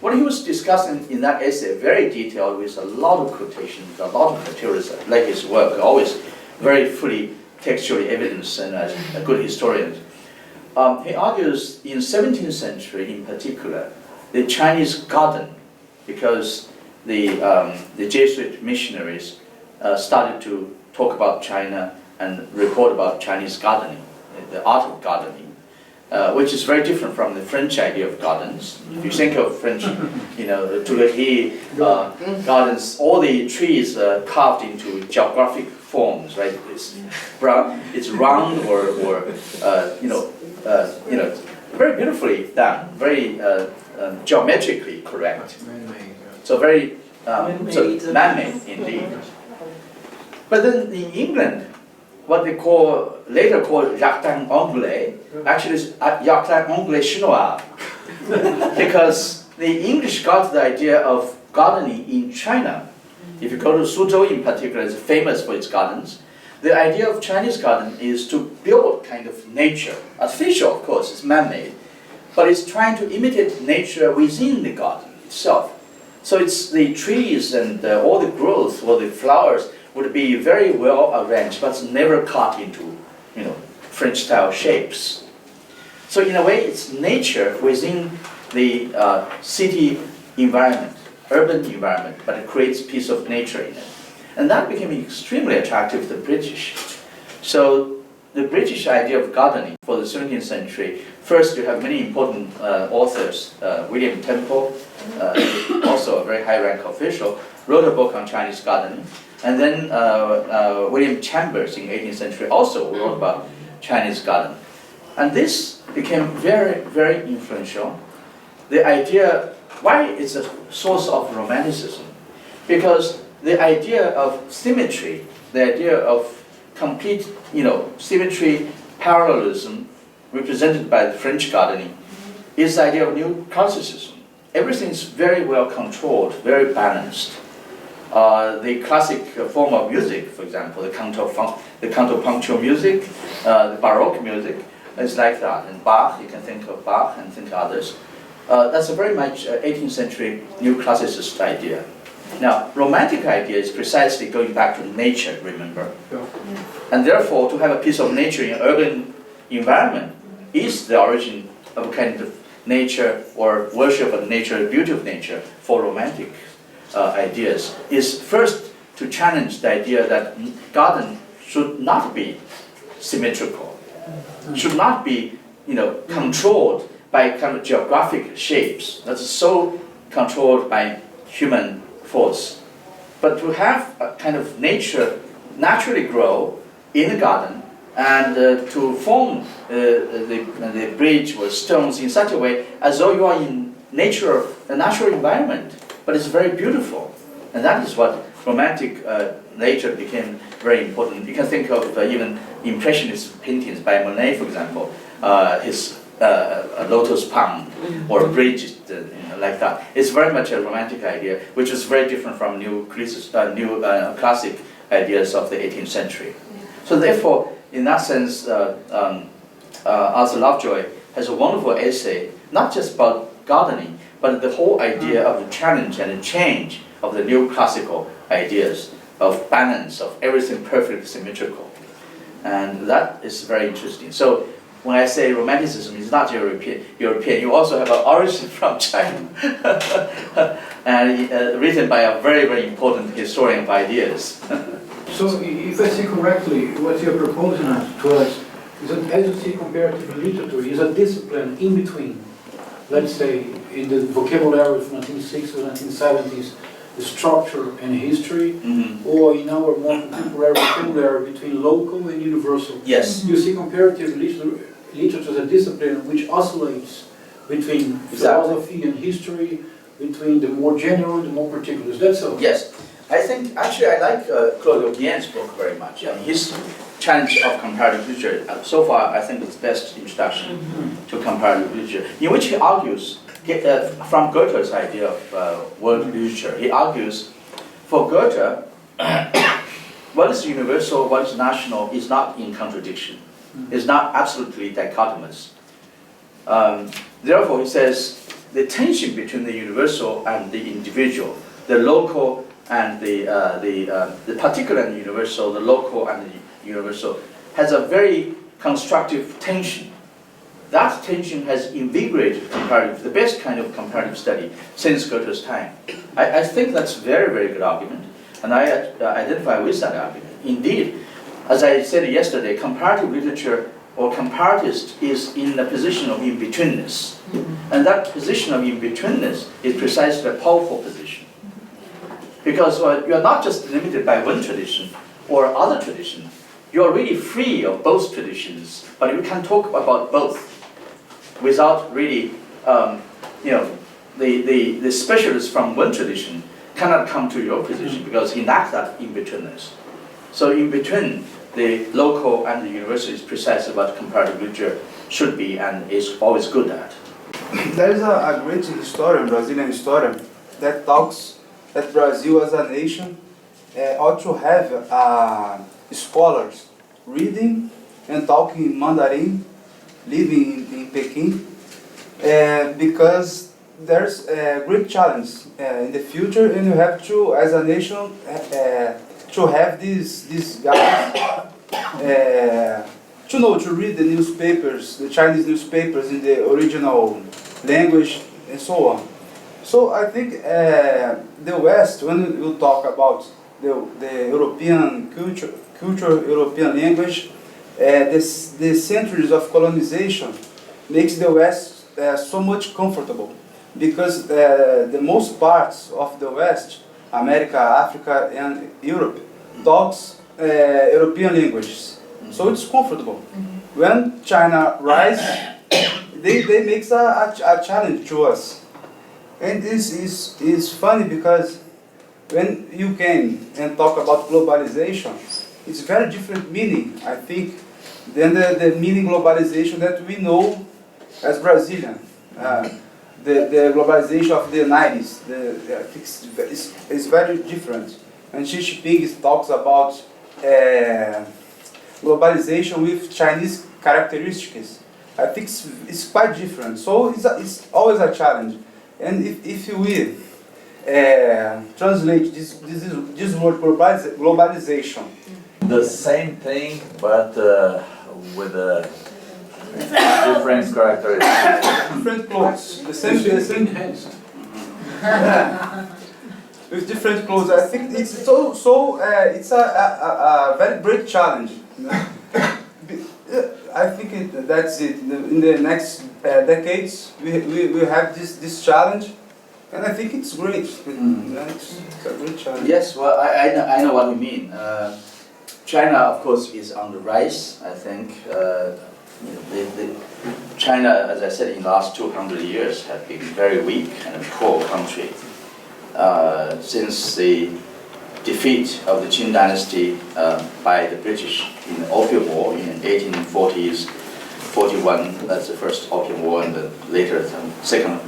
What he was discussing in that essay, very detailed, with a lot of quotations, a lot of materials, like his work, always very fully textually evidenced, and a good historian. He argues in 17th century in particular, the Chinese garden, because the Jesuit missionaries started to talk about China and report about Chinese gardening, the art of gardening, which is very different from the French idea of gardens. If you think of French, Tuileries gardens, all the trees are carved into geographic forms, right? It's round or very beautifully done, very geometrically correct. So very man-made indeed. But then in England, what they later called jardin anglais, actually is jardin anglais chinois, because the English got the idea of gardening in China. If you go to Suzhou in particular, it's famous for its gardens. The idea of Chinese garden is to build kind of nature, artificial of course, it's man-made, but it's trying to imitate nature within the garden itself. So it's the trees and all the growth, all the flowers would be very well arranged, but never cut into, French-style shapes. So in a way, it's nature within the city environment, urban environment, but it creates a piece of nature in it. And that became extremely attractive to the British. So the British idea of gardening for the 17th century, first you have many important authors, William Temple, also a very high-rank official, wrote a book on Chinese gardening. And then William Chambers in 18th century also wrote about Chinese garden. And this became very, very influential. The idea, why it's a source of Romanticism? Because the idea of symmetry, the idea of complete, symmetry, parallelism, represented by the French gardening, is the idea of new classicism. Everything's very well controlled, very balanced. The classic form of music, for example, the counterpunctual music, the Baroque music, is like that. And Bach, you can think of Bach and think of others. That's a very much 18th century new classicist idea. Now, Romantic idea is precisely going back to nature, remember? Yeah. And therefore, to have a piece of nature in an urban environment is the origin of a kind of nature or worship of nature, beauty of nature for Romantic ideas, is first to challenge the idea that garden should not be symmetrical, should not be, controlled by kind of geographic shapes that's so controlled by human force, but to have a kind of nature naturally grow in the garden and to form the bridge or stones in such a way as though you are in nature, a natural environment, but it's very beautiful. And that is what romantic nature became very important. You can think of even impressionist paintings by Monet, for example, his lotus pond or bridge, like that. It's very much a romantic idea, which is very different from new classic ideas of the 18th century. So therefore, in that sense, Arthur Lovejoy has a wonderful essay, not just about gardening, but the whole idea of the challenge and the change of the new classical ideas of balance, of everything perfectly symmetrical. And that is very interesting. So when I say Romanticism is not European, you also have an origin from China, and written by a very, very important historian of ideas. So if I see correctly, what you're proposing to us is that as you see comparative literature is a discipline in between, let's say in the vocabulary of 1960s, 1970s, the structure and history, or in our more contemporary vocabulary between local and universal. Yes. You see comparative literature as a discipline which oscillates between philosophy and history, between the more general and the more particular. Is that so? Yes. I think, actually, I like Claude Audien's book very much. His challenge of comparative literature, so far, I think it's the best introduction to comparative literature, in which he argues, from Goethe's idea of world literature, he argues, for Goethe, what is universal, what is national is not in contradiction. It's not absolutely dichotomous. Therefore, he says, the tension between the universal and the individual, the local and the particular and the universal, the local and the universal, has a very constructive tension. That tension has invigorated comparative, the best kind of comparative study since Goethe's time. I think that's a very, very good argument, and I identify with that argument. Indeed, as I said yesterday, comparative literature or comparatist is in the position of in-betweenness. And that position of in-betweenness is precisely a powerful position. Because you are not just limited by one tradition or other tradition. You are really free of both traditions, but you can talk about both without really, the specialists from one tradition cannot come to your position because he lacks that in-betweenness. So in between, the local and the universal is precisely what comparative literature should be and is always good at. There is a great historian, Brazilian historian, that talks that Brazil as a nation ought to have scholars reading and talking Mandarin, living in Peking, because there's a great challenge in the future, and you have to, as a nation, to have these guys to read the newspapers, the Chinese newspapers in the original language and so on. So I think the West, when you talk about the European culture, European language, the centuries of colonization makes the West so much comfortable, because the most parts of the West, America, Africa, and Europe, talks European languages. So it's comfortable. When China rises, they make a challenge to us. And this is funny because when you came and talk about globalization, it's very different meaning, I think, than the meaning globalization that we know as Brazilian. The globalization of the 90s, I think is very different. And Xi Jinping talks about globalization with Chinese characteristics. I think it's quite different. So it's always a challenge. And if we translate this word globalization. The same thing, but with a different characteristics. Different clothes. The same hands. Yeah. With different clothes. I think it's it's a very great challenge. I think that's it. In the next decades, we have this challenge, and I think it's great. It's a great challenge. Yes, well, I know what you mean. China, of course, is on the rise, I think. China, as I said, in the last 200 years, have been very weak and a poor country. Since the defeat of the Qing dynasty by the British in the Opium War in the 1840s, 41. That's the first Opium War, and the later second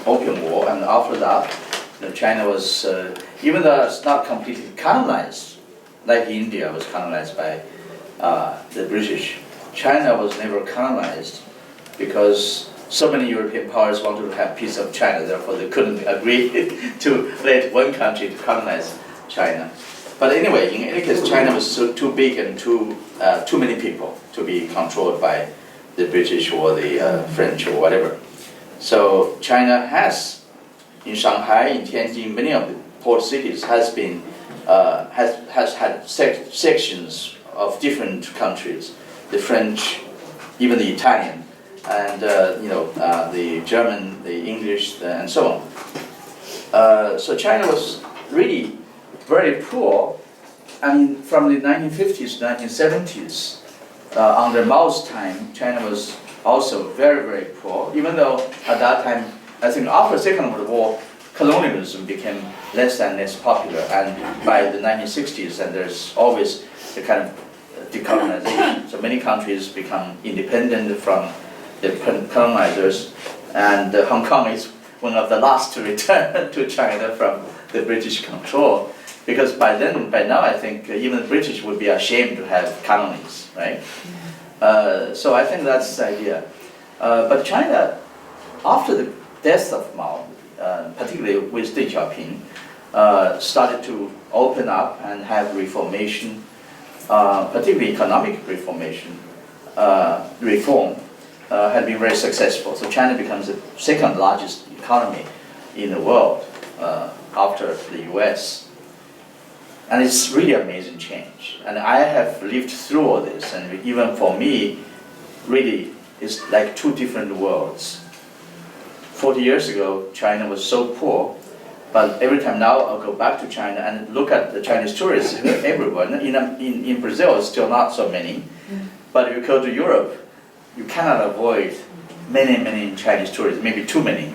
Opium War. And after that, China was, even though it's not completely colonized, like India was colonized by the British, China was never colonized because so many European powers wanted to have peace of China, therefore they couldn't agree to let one country to colonize China. But anyway, in any case, China was too big and too many people to be controlled by the British or the French or whatever. So China has, in Shanghai, in Tianjin, many of the port cities has had sections of different countries, the French, even the Italian, and the German, the English, and so on. So China was really very poor. I mean, from the 1950s to 1970s, under Mao's time, China was also very, very poor. Even though at that time, I think after the Second World War, colonialism became less and less popular. And by the 1960s, and there's always a kind of decolonization. So many countries become independent from the colonizers, and Hong Kong is one of the last to return to China from the British control, because by now I think even the British would be ashamed to have colonies, right? So I think that's the idea. But China, after the death of Mao, particularly with Deng Xiaoping, started to open up and have reformation, particularly economic reform, had been very successful. So China becomes the second largest economy in the world after the US. And it's really amazing change. And I have lived through all this, and even for me, really, it's like two different worlds. 40 years ago, China was so poor, but every time now I'll go back to China and look at the Chinese tourists everywhere. In Brazil, it's still not so many, but if you go to Europe, you cannot avoid many Chinese tourists, maybe too many.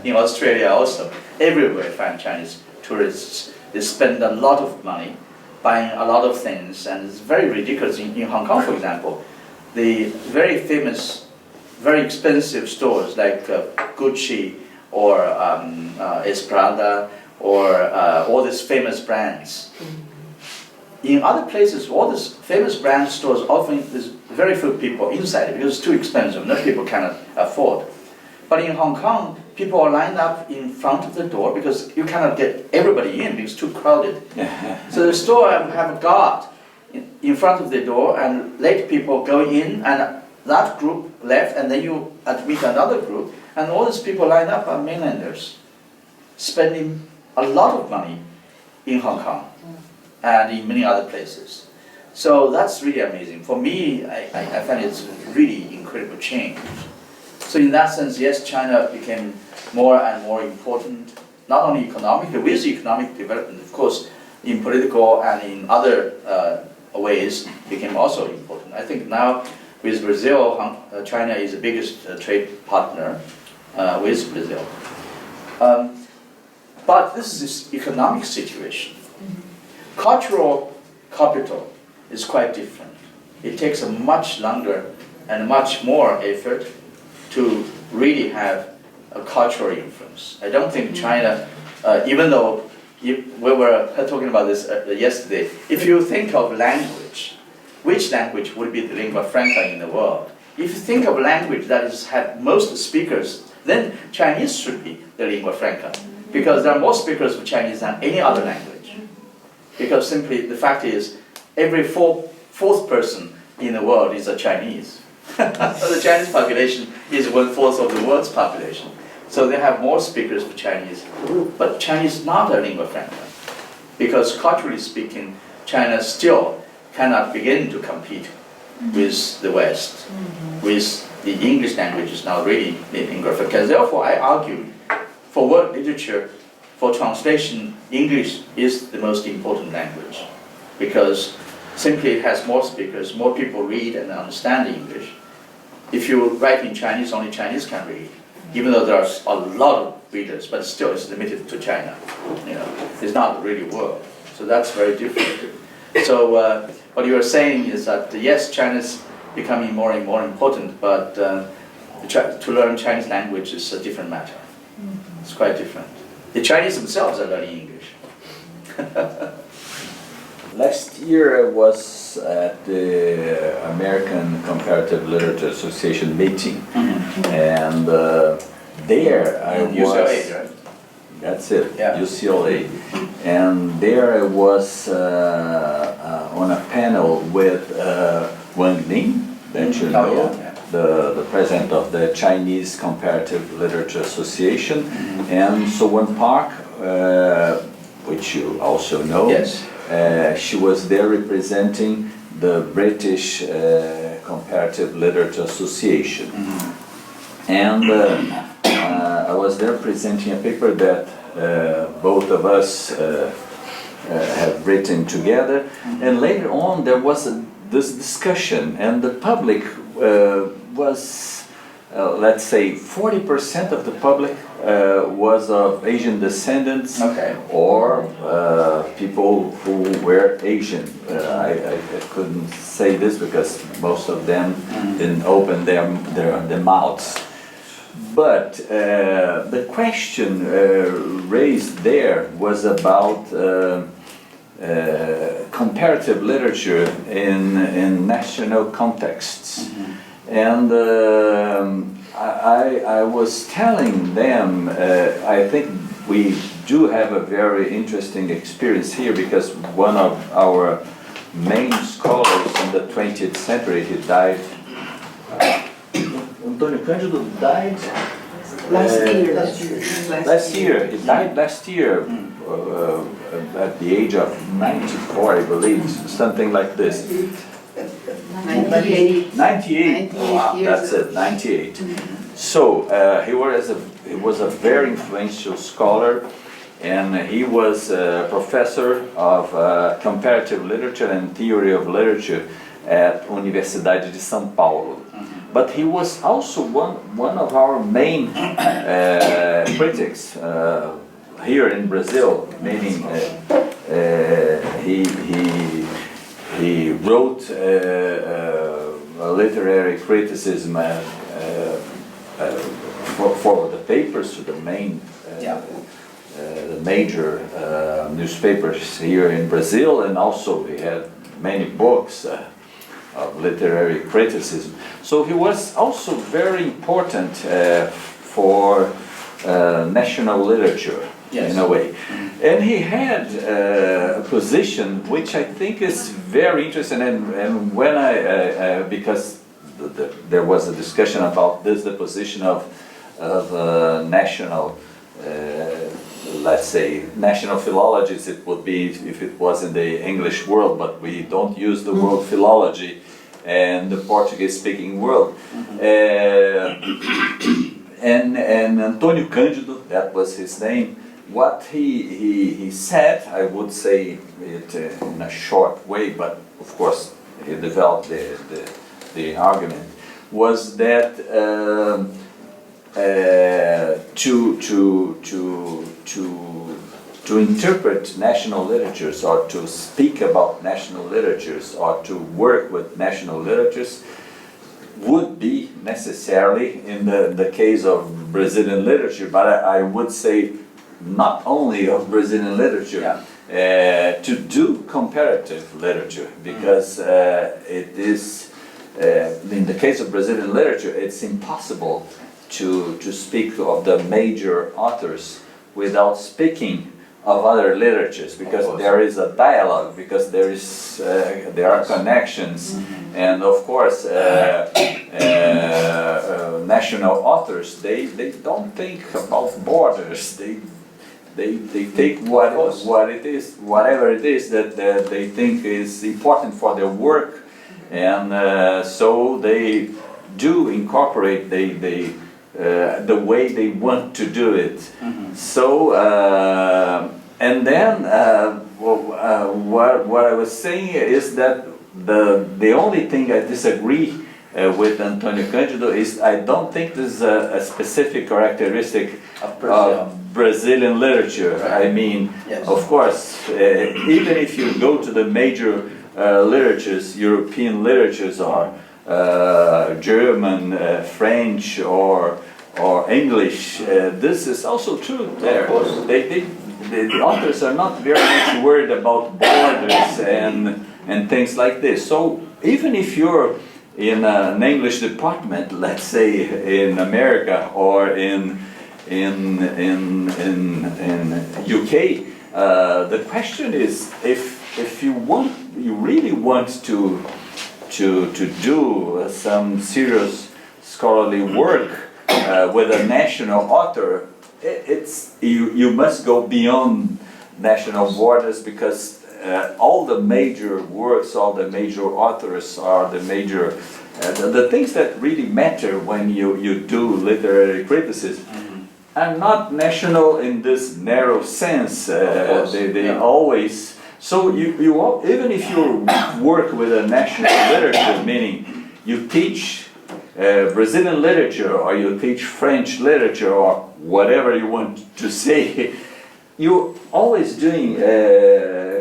In Australia also, everywhere you find Chinese tourists. They spend a lot of money buying a lot of things, and it's very ridiculous. In Hong Kong, for example, the very famous, very expensive stores like Gucci or Esprada or all these famous brands. In other places, all these famous brand stores often there's very few people inside because it's too expensive. No people cannot afford. But in Hong Kong, people are lined up in front of the door because you cannot get everybody in because it's too crowded. So the store have a guard in front of the door and let people go in, and that group left, and then you admit another group, and all these people lined up are mainlanders, spending a lot of money in Hong Kong and in many other places. So that's really amazing. For me, I find it's really incredible change. So in that sense, yes, China became more and more important, not only economically, with economic development, of course, in political and in other ways, became also important. I think now with Brazil, China is the biggest trade partner with Brazil. But this is this economic situation. Cultural capital is quite different. It takes a much longer and much more effort to really have a cultural influence. I don't think China, even though we were talking about this yesterday, if you think of language, which language would be the lingua franca in the world? If you think of language that has had most speakers, then Chinese should be the lingua franca, because there are more speakers of Chinese than any other language. Because simply the fact is, every fourth person in the world is a Chinese. So the Chinese population is 1/4 of the world's population. So they have more speakers of Chinese. But Chinese is not a lingua franca, because culturally speaking, China still cannot begin to compete with the West, with the English language is now really the lingua franca. Therefore, I argue, for world literature, for translation, English is the most important language, because simply it has more speakers, more people read and understand English. If you write in Chinese, only Chinese can read, even though there are a lot of readers, but still it's limited to China. You know, it's not really world. So that's very different. So what you are saying is that yes, China's becoming more and more important, but to learn Chinese language is a different matter. It's quite different. The Chinese themselves are learning English. Last year I was at the American Comparative Literature Association meeting, and there I was. UCLA, right? That's it, Yeah. UCLA. And there I was on a panel with Wang Ning, that you know, Oh, yeah. the president of the Chinese Comparative Literature Association, and So Wen Park, which you also know. Yes. She was there representing the British Comparative Literature Association. And I was there presenting a paper that both of us have written together. And later on there was this discussion, and the public was, let's say, 40% of the public was of Asian descendants, Okay. or people who were Asian. I couldn't say this because most of them didn't open their mouths. But the question raised there was about comparative literature in national contexts. And I was telling them, I think we do have a very interesting experience here, because one of our main scholars in the 20th century, he died. Antônio Cândido died last year. He died last year at the age of 94, I believe, something like this. 98. 98. Wow, that's it, 98. So he was a very influential scholar, and he was a professor of comparative literature and theory of literature at Universidade de São Paulo. But he was also one of our main critics here in Brazil, meaning he wrote a literary criticism for the papers, to the main, the major newspapers here in Brazil, and also he had many books of literary criticism. So he was also very important for national literature, in a way. And he had a position which I think is very interesting, and when because there was a discussion about this, the position of national, let's say, national philologies, it would be if it was in the English world, but we don't use the word philology in the Portuguese-speaking world. And Antônio Cândido, that was his name, what he said, I would say it in a short way, but of course he developed the argument, was that to interpret national literatures, or to speak about national literatures, or to work with national literatures, would be necessarily, in the case of Brazilian literature, but I would say not only of Brazilian literature, to do comparative literature, because it is, in the case of Brazilian literature, it's impossible to speak of the major authors without speaking of other literatures, because there is a dialogue, because there are connections, and of course national authors, they don't think about borders. They take whatever it is that they think is important for their work, and so they do incorporate the way they want to do it. So and then what I was saying is that the only thing I disagree with Antonio Cândido is I don't think this is a specific characteristic Of Brazil. of Brazilian literature. Right. I mean, Yes. of course, even if you go to the major literatures, European literatures are German, French, or English. This is also true there. course. The authors are not very much worried about borders and things like this. So even if you're in an English department, let's say in America or in UK, the question is if you really want to do some serious scholarly work with a national author, you must go beyond national borders, because all the major works, all the major authors are the major, the things that really matter when you do literary criticism. are not national in this narrow sense. They always, so even if you work with a national literature, meaning you teach Brazilian literature or you teach French literature or whatever you want to say, you're always doing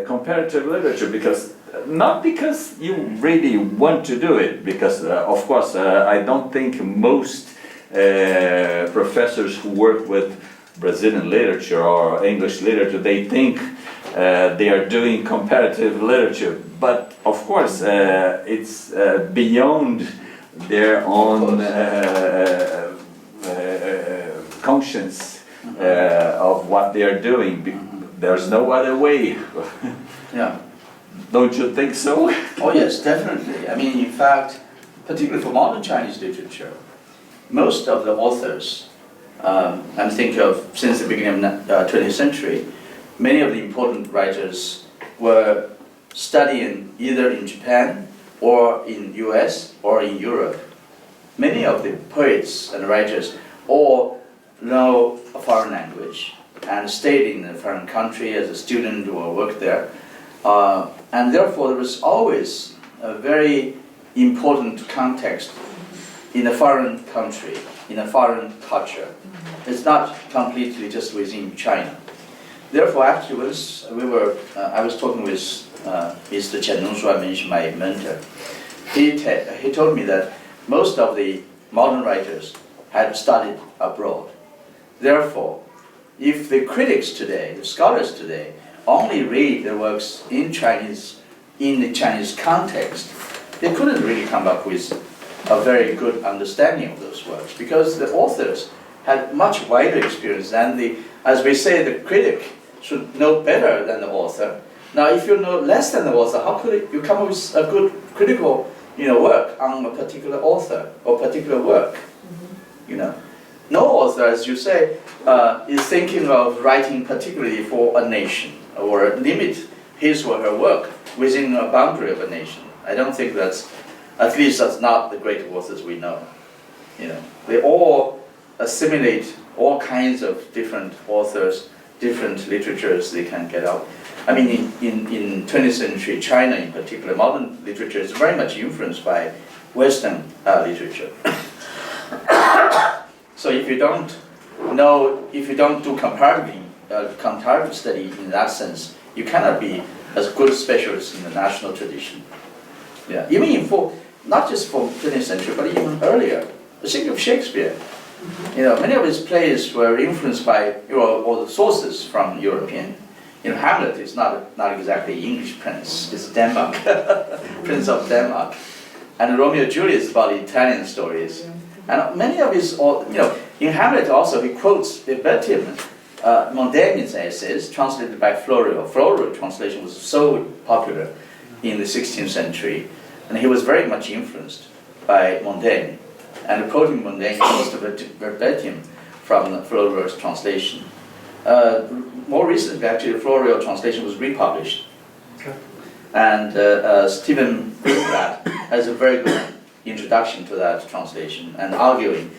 comparative literature, because not because you really want to do it, because of course I don't think most professors who work with Brazilian literature or English literature, they think they are doing comparative literature, but of course it's beyond their own conscience of what they are doing. There's no other way. Yeah. Don't you think so? Oh yes, definitely. I mean, in fact, particularly for modern Chinese literature, most of the authors, I'm thinking of since the beginning of the 20th century, many of the important writers were studying either in Japan or in US or in Europe. Many of the poets and writers all know a foreign language and stayed in a foreign country as a student or worked there. And therefore there was always a very important context in a foreign country, in a foreign culture. It's not completely just within China. Therefore, actually, I was talking with Mr. Chen Nongsu, I mentioned my mentor. He told me that most of the modern writers had studied abroad. Therefore, if the critics today, the scholars today, only read their works in the Chinese context, they couldn't really come up with a very good understanding of those works, because the authors had much wider experience than as we say, the critic should know better than the author. Now, if you know less than the author, how could you come up with a good critical, work on a particular author or particular work? No author, as you say, is thinking of writing particularly for a nation or limit his or her work within a boundary of a nation. I don't think at least that's not the great authors we know. They all assimilate all kinds of different authors, different literatures they can get out. I mean, in 20th century China in particular, modern literature is very much influenced by Western literature. So if you don't do comparative study in that sense, you cannot be as good specialist in the national tradition. Yeah, even not just for 20th century, but even earlier. Think of Shakespeare. Many of his plays were influenced by or the sources from European. Hamlet is not exactly English prince; it's Denmark, Prince of Denmark, and Romeo and Juliet is about Italian stories. And many of his, in Hamlet also he quotes verbatim Mondaine's essays translated by Florio. Florio translation was so popular in the 16th century, and he was very much influenced by Montaigne. And quoting Montaigne almost verbatim from Florio's translation. More recently, actually, the Florio translation was republished. Okay. And Stephen Greenblatt has a very good introduction to that translation, and arguing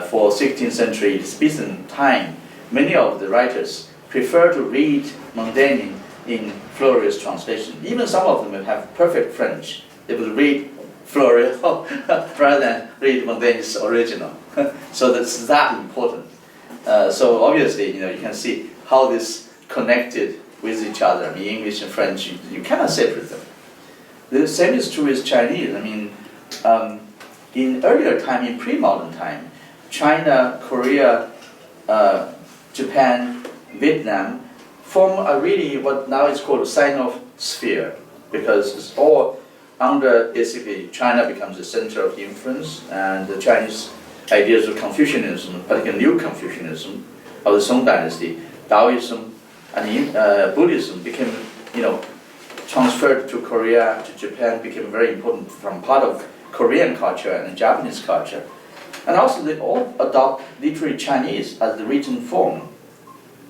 for 16th century Elizabethan time, many of the writers prefer to read Montaigne in Florio's translation. Even some of them have perfect French. They will read Floreal rather than read Montaigne's original. So that's that important. So obviously, you can see how this connected with each other. I mean, English and French, you cannot separate them. The same is true with Chinese. I mean, in earlier time, in pre-modern time, China, Korea, Japan, Vietnam form a really what now is called a Sino-sphere, because it's all under basically China becomes the center of influence, and the Chinese ideas of Confucianism, particularly New Confucianism of the Song Dynasty, Taoism, and Buddhism became, transferred to Korea, to Japan, became very important from part of Korean culture and Japanese culture. And also they all adopt literary Chinese as the written form.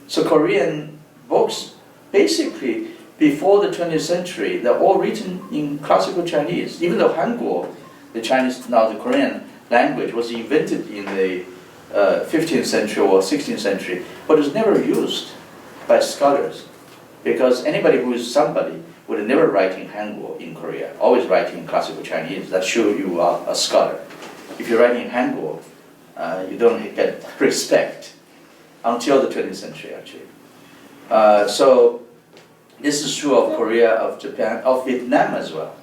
So Korean books, basically, before the 20th century, they're all written in classical Chinese. Even though Hangul, the Chinese, now the Korean language, was invented in the 15th century or 16th century, but was never used by scholars. Because anybody who is somebody would never write in Hangul in Korea, always writing in classical Chinese. That shows you are a scholar. If you're writing in Hangul, you don't get respect until the 20th century, actually. So this is true of Korea, of Japan, of Vietnam as well.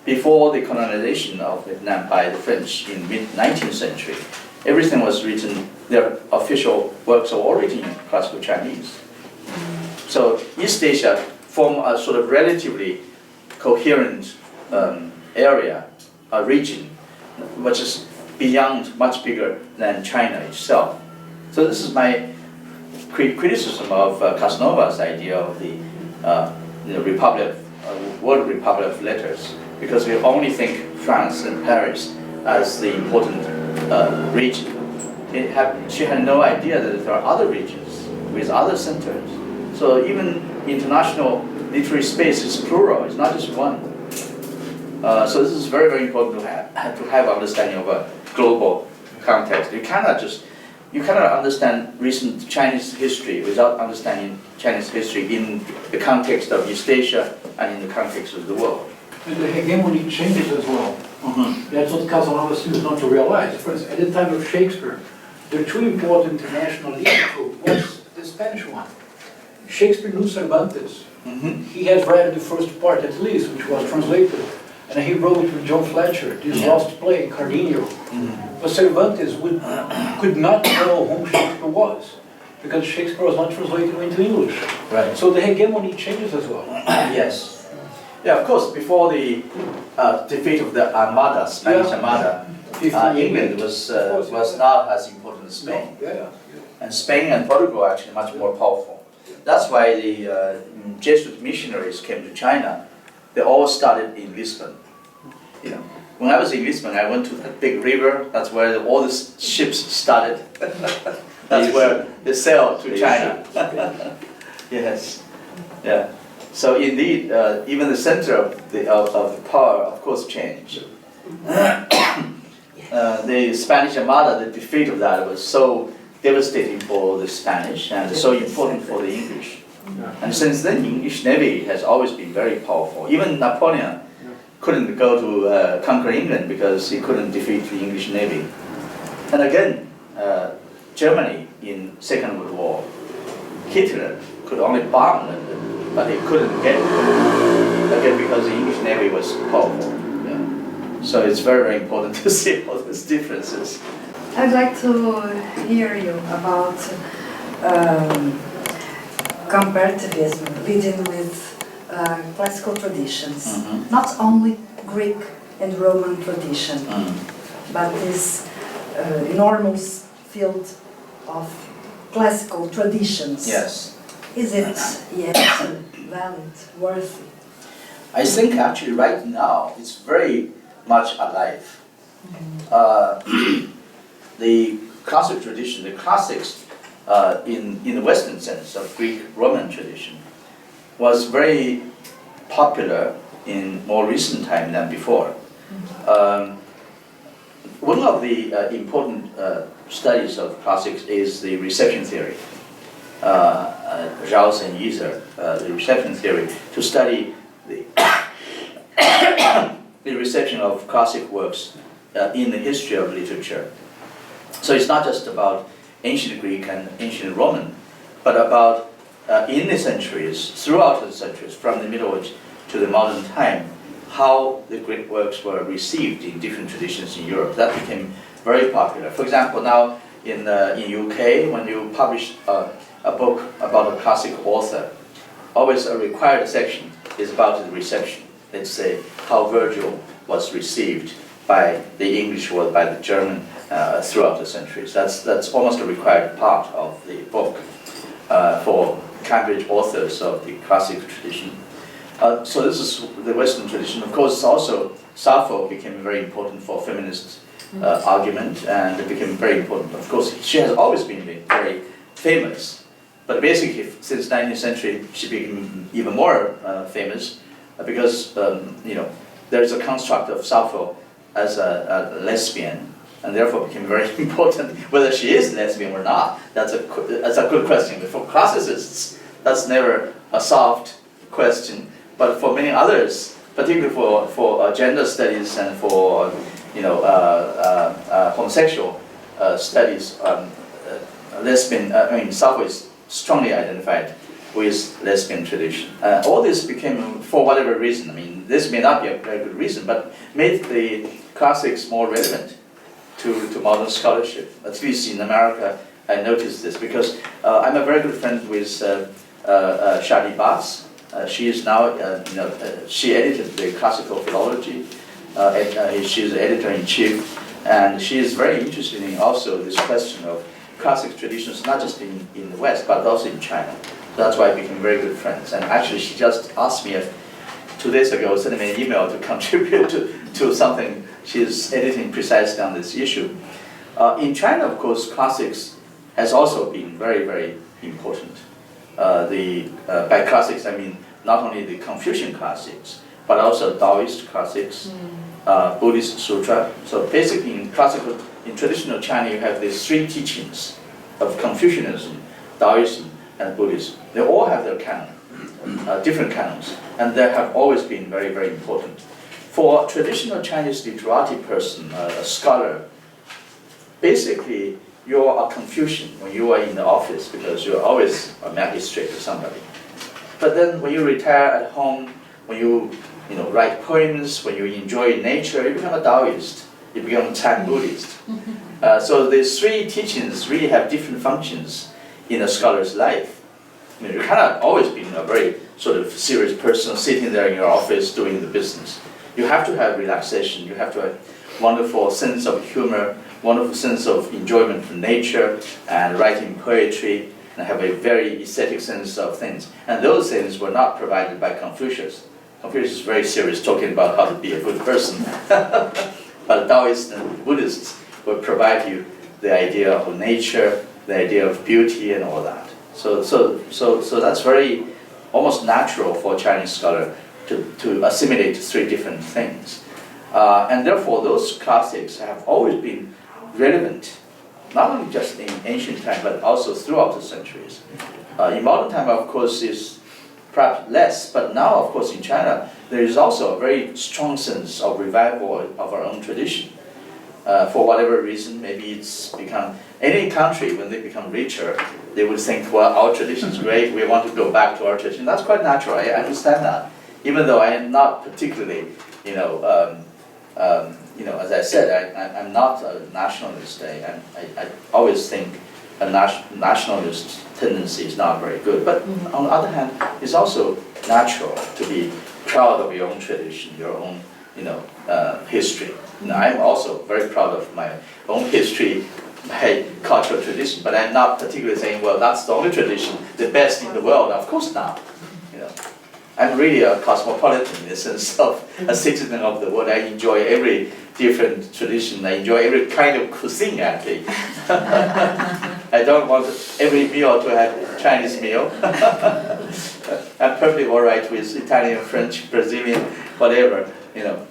Before the colonization of Vietnam by the French in mid-19th century, everything was written, their official works are all written in classical Chinese. So East Asia form a sort of relatively coherent area, a region, which is beyond, much bigger than China itself. So this is my criticism of Casanova's idea of the Republic, World Republic of Letters, because we only think France and Paris as the important region. She had no idea that there are other regions with other centers. So even international literary space is plural, it's not just one. So this is very, very important to have understanding of a global context. You cannot understand recent Chinese history without understanding Chinese history in the context of East Asia and in the context of the world. And the hegemony changes as well. That's what Casanova seems not to realize. For instance, at the time of Shakespeare, the two important international literature was the Spanish one. Shakespeare knew Cervantes. He had read the first part at least, which was translated. And he wrote with John Fletcher, this lost play, Cardenio. But Cervantes could not know whom Shakespeare was, because Shakespeare was not translated into English. Right. So the hegemony changes as well. Yes. Yeah, of course, before the defeat of the Armada, Spanish Armada, England was not as important as Spain. And Spain and Portugal are actually much more powerful. That's why the Jesuit missionaries came to China. They all started in Lisbon. When I was in Lisbon, I went to that big river. That's where all the ships started. That's where they sailed to China. Yes. Yeah. So indeed, even the center of the power, of course, changed. The Spanish Armada, the defeat of that was so devastating for the Spanish and so important for the English. And since then, the English Navy has always been very powerful. Even Napoleon couldn't go to conquer England because he couldn't defeat the English Navy. And again, Germany in Second World War, Hitler could only bomb London, but he couldn't get it, again because the English Navy was powerful. So it's very, very important to see all these differences. I'd like to hear you about comparativism, leading with classical traditions, not only Greek and Roman tradition, but this enormous field of classical traditions. Yes. Is it yet valid, worthy? I think actually right now it's very much alive. The classic tradition, the classics in the Western sense of Greek-Roman tradition was very popular in more recent time than before. One of the important studies of classics is the reception theory. Rouse and Iser, the reception theory, to study the the reception of classic works in the history of literature. So it's not just about ancient Greek and ancient Roman, but about in the centuries, throughout the centuries, from the Middle Age to the modern time, how the Greek works were received in different traditions in Europe. That became very popular. For example, now in UK, when you publish a book about a classic author, always a required section is about the reception. Let's say how Virgil was received by the English or by the German throughout the centuries. That's almost a required part of the book for Cambridge authors of the classic tradition. So this is the Western tradition. Of course, also Sappho became very important for feminist argument, and it became very important. Of course, she has always been very famous, but basically since 19th century she became even more famous because there is a construct of Sappho as a lesbian, and therefore became very important. Whether she is lesbian or not, that's a good question. But for classicists, that's never a solved question. But for many others, particularly for gender studies and for homosexual studies, Sappho is strongly identified with lesbian tradition. All this became, for whatever reason, I mean, this may not be a very good reason, but made the classics more relevant to modern scholarship. At least in America, I noticed this because I'm a very good friend with Shadi Bass. She is now, she edited the classical philology. She's the editor-in-chief, and she is very interested in also this question of classic traditions, not just in the West, but also in China. That's why we became very good friends. And actually, she just asked me 2 days ago, sent me an email to contribute to something she's editing precisely on this issue. In China, of course, classics has also been very, very important. By classics, I mean not only the Confucian classics, but also Taoist classics, Buddhist sutra. So basically, in traditional China, you have these 3 teachings of Confucianism, Taoism, and Buddhism. They all have their canon, different canons, and they have always been very, very important. For a traditional Chinese literati person, a scholar, basically you're a Confucian when you are in the office because you're always a magistrate or somebody. But then when you retire at home, when you write poems, when you enjoy nature, you become a Taoist, you become a Chan Buddhist. So these 3 teachings really have different functions in a scholar's life. You cannot always be a very sort of serious person sitting there in your office doing the business. You have to have relaxation, you have to have wonderful sense of humor, wonderful sense of enjoyment from nature, and writing poetry, and have a very aesthetic sense of things. And those things were not provided by Confucius. Confucius is very serious, talking about how to be a good person. But Taoists and Buddhists will provide you the idea of nature, the idea of beauty, and all that. So that's very almost natural for a Chinese scholar to assimilate 3 different things. And therefore, those classics have always been relevant, not only just in ancient time, but also throughout the centuries. In modern time, of course, is perhaps less, but now, of course, in China, there is also a very strong sense of revival of our own tradition. For whatever reason, maybe it's become, any country, when they become richer, they would think, well, our tradition is great, we want to go back to our tradition. That's quite natural, I understand that. Even though I am not particularly, as I said, I'm not a nationalist. I always think a nationalist tendency is not very good. But on the other hand, it's also natural to be proud of your own tradition, your own history. I'm also very proud of my own history, my cultural tradition, but I'm not particularly saying, well, that's the only tradition, the best in the world. Of course not. I'm really a cosmopolitan in the sense of a citizen of the world. I enjoy every different tradition. I enjoy every kind of cuisine, actually. I don't want every meal to have Chinese meal. I'm perfectly all right with Italian, French, Brazilian, whatever.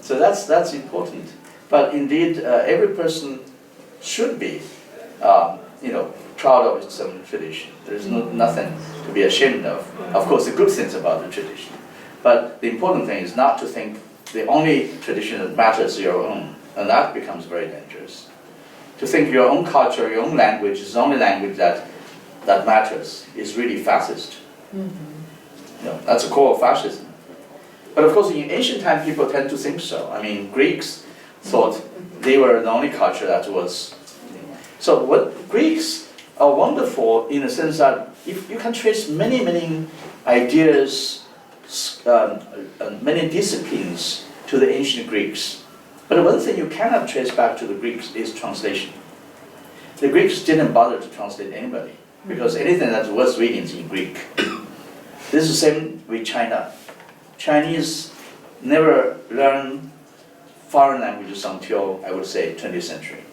So that's important. But indeed, every person should be, proud of its own tradition. There's nothing to be ashamed of. Of course, the good things about the tradition. But the important thing is not to think the only tradition that matters is your own, and that becomes very dangerous. To think your own culture, your own language is the only language that matters is really fascist. That's a core of fascism. But of course, in ancient time, people tend to think so. I mean, Greeks thought they were the only culture that was. So what Greeks are wonderful in the sense that if you can trace many ideas, many disciplines to the ancient Greeks. But one thing you cannot trace back to the Greeks is translation. The Greeks didn't bother to translate anybody because anything that's worth reading is in Greek. This is the same with China. Chinese never learned foreign languages until, I would say, 20th century,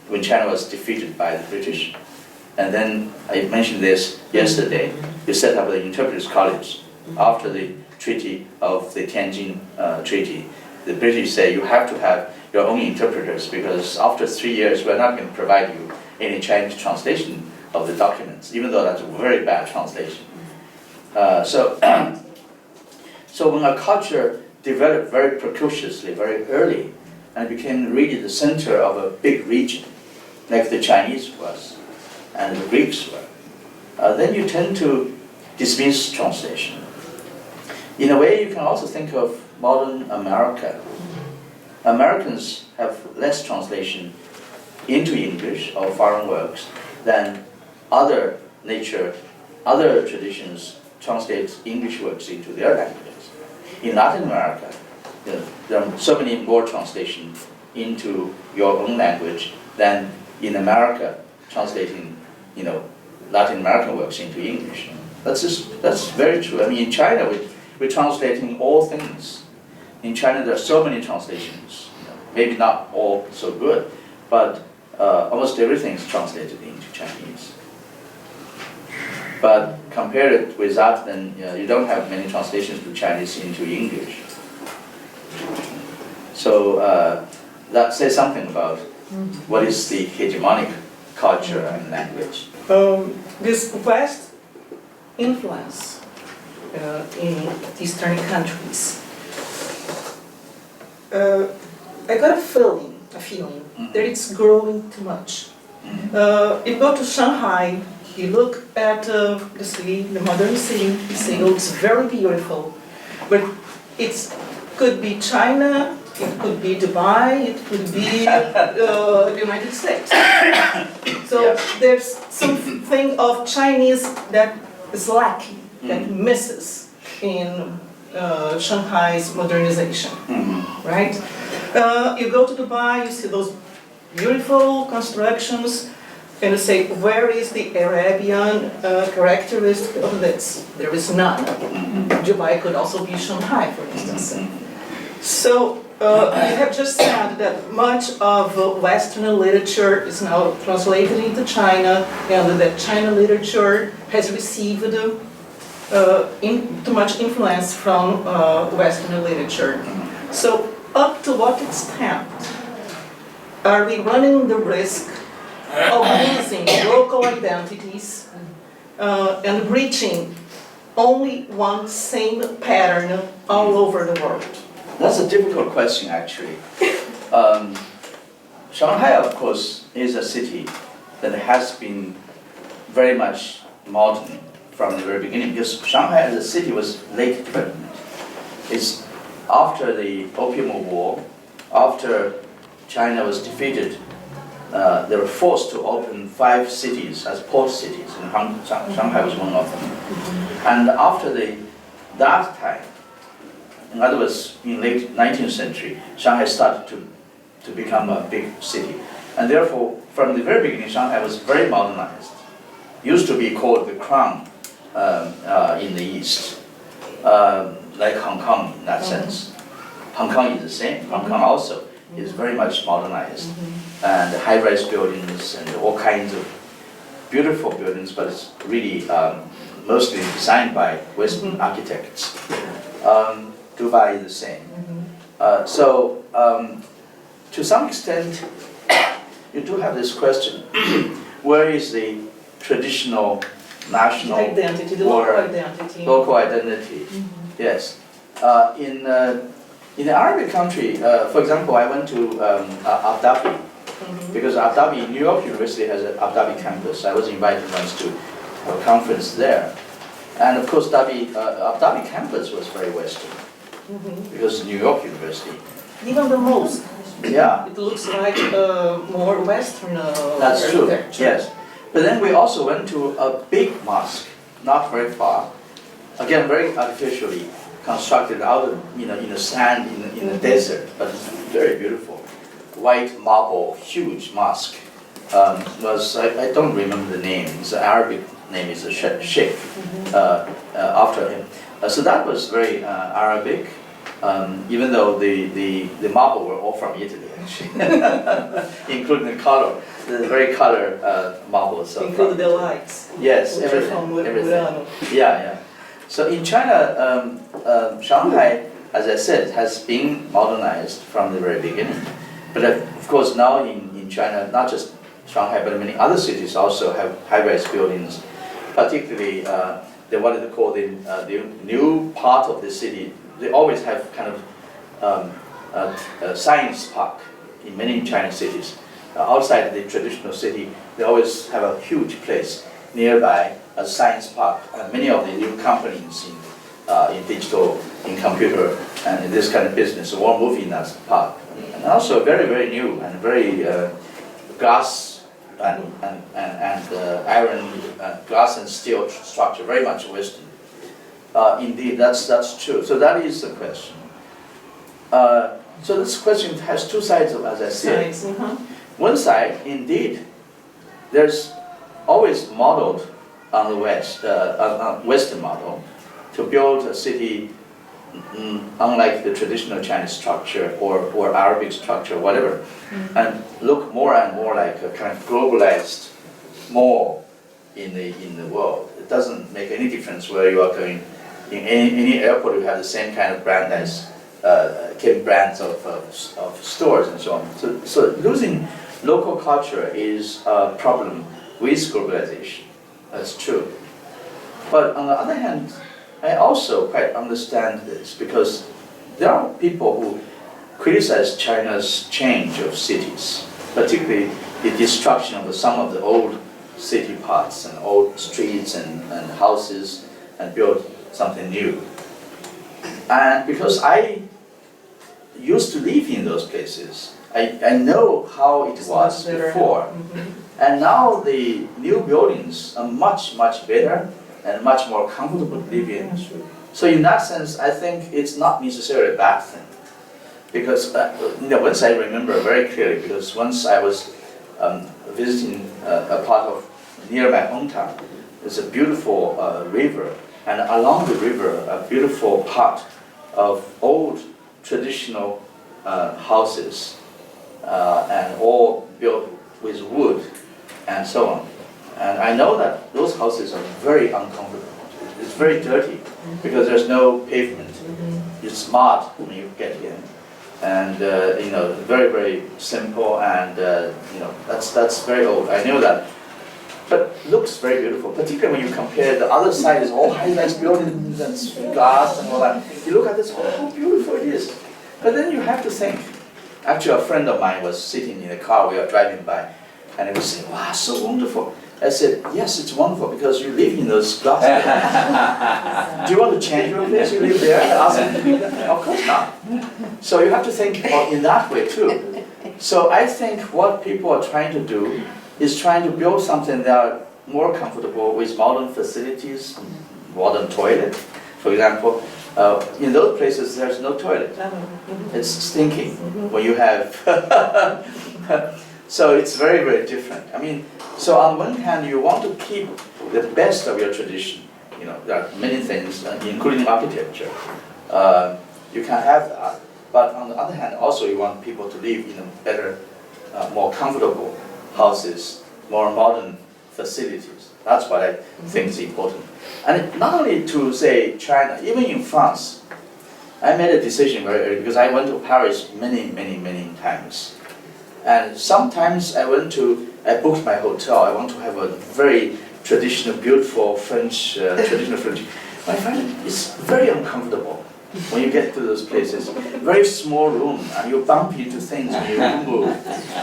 when China was defeated by the British. And then, I mentioned this yesterday, you set up the Interpreters College. After the Treaty of the Tianjin Treaty, the British say you have to have your own interpreters because after 3 years, we're not going to provide you any Chinese translation of the documents, even though that's a very bad translation. So when a culture developed very precociously, very early, and became really the center of a big region, like the Chinese was, and the Greeks were, then you tend to dismiss translation. In a way, you can also think of modern America. Americans have less translation into English or foreign works than other traditions translate English works into their languages. In Latin America, there are so many more translations into your own language than in America translating, Latin American works into English. That's very true. I mean, in China, we're translating all things. In China, there are so many translations. Maybe not all so good, but almost everything is translated into Chinese. But compare it with that, then you don't have many translations to Chinese into English. So that says something about what is the hegemonic culture and language. This vast influence in Eastern countries, I got a feeling that it's growing too much. You go to Shanghai, you look at the city, the modern city, you say, oh, it's very beautiful, but it could be China, it could be Dubai, it could be the United States. So there's something of Chinese that is lacking, that misses in Shanghai's modernization, right? You go to Dubai, you see those beautiful constructions, and you say, where is the Arabian characteristic of this? There is none. Dubai could also be Shanghai, for instance. So you have just said that much of Western literature is now translated into China, and that China literature has received too much influence from Western literature. So up to what extent are we running the risk of losing local identities and reaching only one same pattern all over the world? That's a difficult question, actually. Shanghai, of course, is a city that has been very much modern from the very beginning, because Shanghai as a city was late development. It's after the Opium War, after China was defeated, they were forced to open 5 cities as port cities, and Shanghai was one of them. And after that time, in other words, in late 19th century, Shanghai started to become a big city. And therefore, from the very beginning, Shanghai was very modernized. Used to be called the crown in the East, like Hong Kong in that sense. Hong Kong is the same. Hong Kong also is very much modernized. And high-rise buildings and all kinds of beautiful buildings, but it's really mostly designed by Western architects. Dubai is the same. So to some extent, you do have this question, where is the traditional national identity, the local identity. Local identity, yes. In the Arabic country, for example, I went to Abu Dhabi, because Abu Dhabi, New York University has an Abu Dhabi campus. I was invited once to a conference there. And of course, Abu Dhabi campus was very Western, because New York University. Even the most. Yeah. It looks like more Western That's true, architecture. yes. But then we also went to a big mosque, not very far. Again, very artificially constructed out of, in the sand, in the desert, but it's very beautiful. White marble, huge mosque. I don't remember the name, it's an Arabic name, is a sheikh, after him. So that was very Arabic, even though the marble were all from Italy, actually, including the color, the very color marbles. Including the lights. Yes, which are everything, from everything. Murano. Yeah. So in China, Shanghai, as I said, has been modernized from the very beginning. But of course now in China, not just Shanghai, but many other cities also have high-rise buildings. Particularly, they wanted to call the new part of the city. They always have kind of a science park in many Chinese cities. Outside the traditional city, they always have a huge place nearby, a science park. Many of the new companies in digital, in computer, and in this kind of business all move in that park. And also very, very new and very glass and iron, glass and steel structure, very much Western. Indeed, that's true. So that is the question. So this question has two sides, as I said. One side, indeed, there's always modeled on the Western model to build a city unlike the traditional Chinese structure or Arabic structure, whatever, and look more and more like a kind of globalized mall in the world. It doesn't make any difference where you are going. In any airport, you have the same kind of brand as brands of stores and so on. So losing local culture is a problem with globalization. That's true. But on the other hand, I also quite understand this because there are people who criticize China's change of cities, particularly the destruction of some of the old city parts and old streets and houses and build something new. And because I used to live in those places, I know how it was before. And now the new buildings are much, much better and much more comfortable to live in. So in that sense, I think it's not necessarily a bad thing. Because once I remember very clearly, because once I was visiting a part of near my hometown, there's a beautiful river, and along the river, a beautiful part of old traditional houses, and all built with wood and so on. And I know that those houses are very uncomfortable. It's very dirty because there's no pavement. It's mud when you get in, and very, very simple, and that's very old. I know that, but looks very beautiful. Particularly when you compare the other side is all high-rise buildings and glass and all that. You look at this, oh, how beautiful it is. But then you have to think. Actually, a friend of mine was sitting in a car we were driving by, and he was saying, "Wow, so wonderful." I said, "Yes, it's wonderful because you live in those glass buildings. Do you want to change your place? You live there?" Ask him to be there. Of course not. So you have to think in that way too. So I think what people are trying to do is trying to build something that are more comfortable with modern facilities, modern toilet, for example. In those places, there's no toilet. It's stinking when you have. So it's very, very different. I mean, so on one hand, you want to keep the best of your tradition. There are many things, including architecture. You can have that. But on the other hand, also you want people to live in a better, more comfortable houses, more modern facilities. That's what I think is important. And not only to say China, even in France, I made a decision very early because I went to Paris many, many, many times. And sometimes I booked my hotel. I want to have a very traditional, beautiful French, traditional French. I find it's very uncomfortable. When you get to those places, very small room, and you bump into things when you move.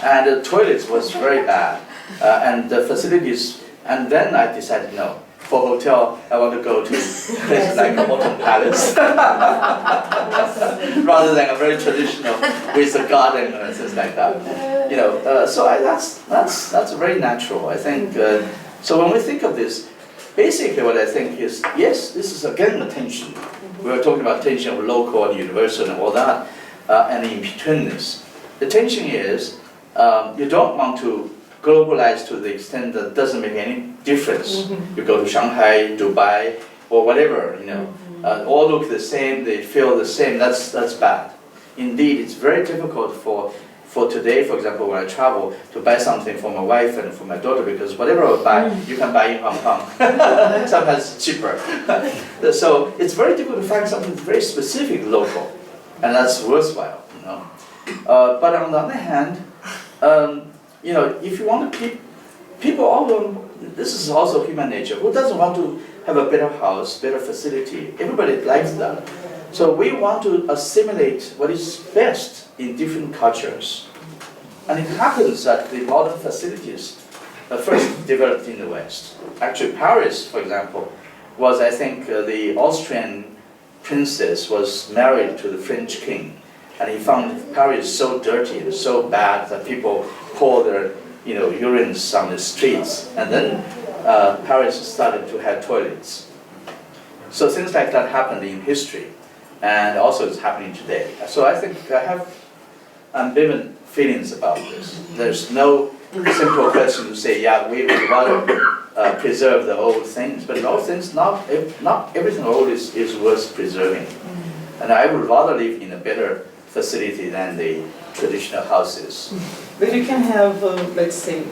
And the toilets was very bad, and the facilities. And then I decided, no, for hotel, I want to go to places like Autumn Palace, rather than a very traditional with a garden and things like that. You know, that's very natural. I think. So when we think of this, basically what I think is, yes, this is again the tension. We were talking about tension of local and universal and all that, and in between this. The tension is, you don't want to globalize to the extent that it doesn't make any difference. You go to Shanghai, Dubai, or whatever, you know, all look the same, they feel the same, that's bad. Indeed, it's very difficult for today, for example, when I travel, to buy something for my wife and for my daughter, because whatever I buy, you can buy in Hong Kong. Sometimes cheaper. So it's very difficult to find something very specific local, and that's worthwhile, you know. But on the other hand, you know, if you want to keep people, although this is also human nature, who doesn't want to have a better house, better facility? Everybody likes that. So we want to assimilate what is best in different cultures. And it happens that the modern facilities first developed in the West. Actually, Paris, for example, was, I think, the Austrian princess was married to the French king. And he found Paris so dirty and so bad that people pour their, you know, urines on the streets. And then Paris started to have toilets. So things like that happened in history. And also it's happening today. So I think I have ambivalent feelings about this. There's no simple question to say, yeah, we would rather preserve the old things, but in all things, not everything old is worth preserving. And I would rather live in a better facility than the traditional houses. But you can have, let's say,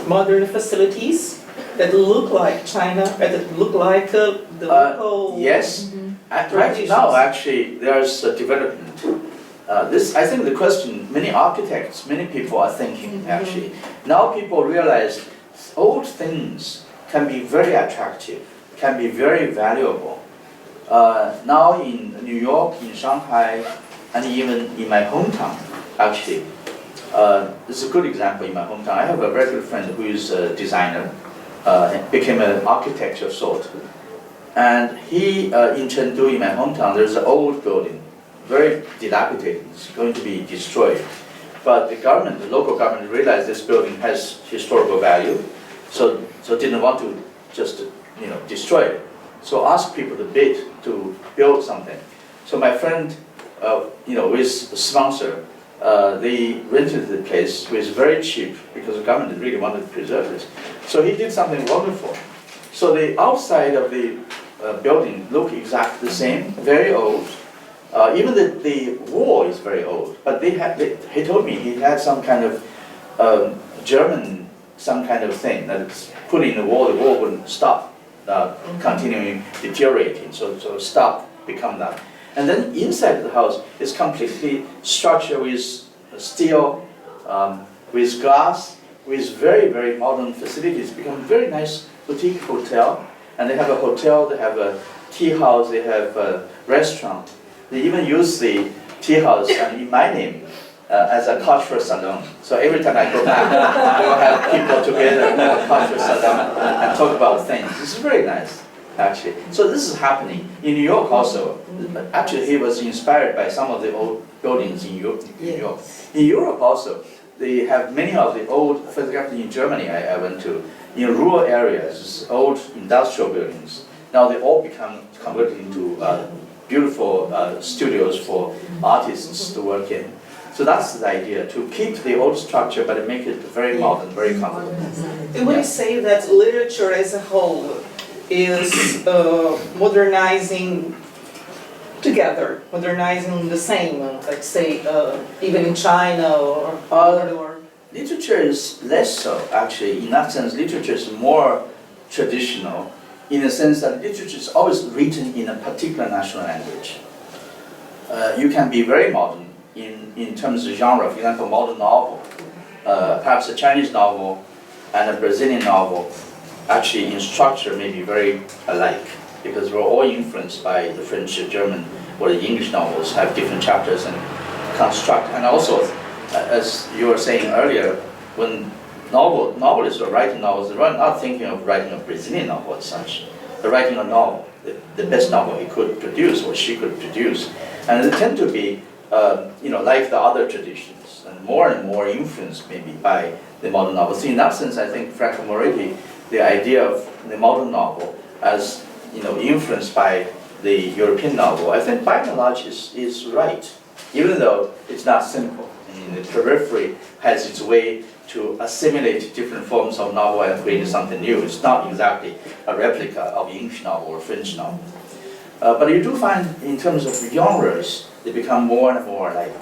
modern facilities that look like China, that look like the local... Yes. Right now, actually, there's a development. I think the question, many architects, many people are thinking, actually. Now people realize old things can be very attractive, can be very valuable. Now in New York, in Shanghai, and even in my hometown, actually. This is a good example in my hometown. I have a very good friend who is a designer, became an architect of sort. And he, in Chengdu, in my hometown, there's an old building, very dilapidated, it's going to be destroyed. But the government, the local government, realized this building has historical value, so didn't want to just, you know, destroy it. So asked people to bid to build something. So my friend, you know, with a sponsor, they rented the place, which was very cheap because the government really wanted to preserve it. So he did something wonderful. So the outside of the building looked exactly the same, very old. Even the wall is very old. But he told me he had some kind of German, some kind of thing that's put in the wall wouldn't stop continuing deteriorating. So stop, become that. And then inside the house is completely structured with steel, with glass, with very, very modern facilities. Become very nice boutique hotel. And they have a hotel, they have a tea house, they have a restaurant. They even use the tea house in my name as a cultural salon. So every time I go back, we'll have people together in a cultural salon and talk about things. This is very nice, actually. So this is happening. In New York also, actually he was inspired by some of the old buildings in New York. In Europe also, they have many of the old, for example in Germany I went to, in rural areas, old industrial buildings. Now they all become converted into beautiful studios for artists to work in. So that's the idea, to keep the old structure but make it very modern, very comfortable. And when you say that literature as a whole is modernizing together, modernizing the same, let's say, even in China or literature is less so, actually. In that sense, literature is more traditional, in the sense that literature is always written in a particular national language. You can be very modern in terms of genre. For example, modern novel, perhaps a Chinese novel and a Brazilian novel, actually in structure may be very alike, because we're all influenced by the French, German, or the English novels have different chapters and construct. And also, as you were saying earlier, when novelists are writing novels, they're not thinking of writing a Brazilian novel as such. They're writing a novel, the best novel he could produce or she could produce. And they tend to be, like the other traditions, and more influenced maybe by the modern novel. So in that sense, I think Franco Moretti, the idea of the modern novel as influenced by the European novel, I think by and large is right, even though it's not simple. I mean, the periphery has its way to assimilate different forms of novel and create something new. It's not exactly a replica of English novel or French novel. But you do find, in terms of genres, they become more and more alike.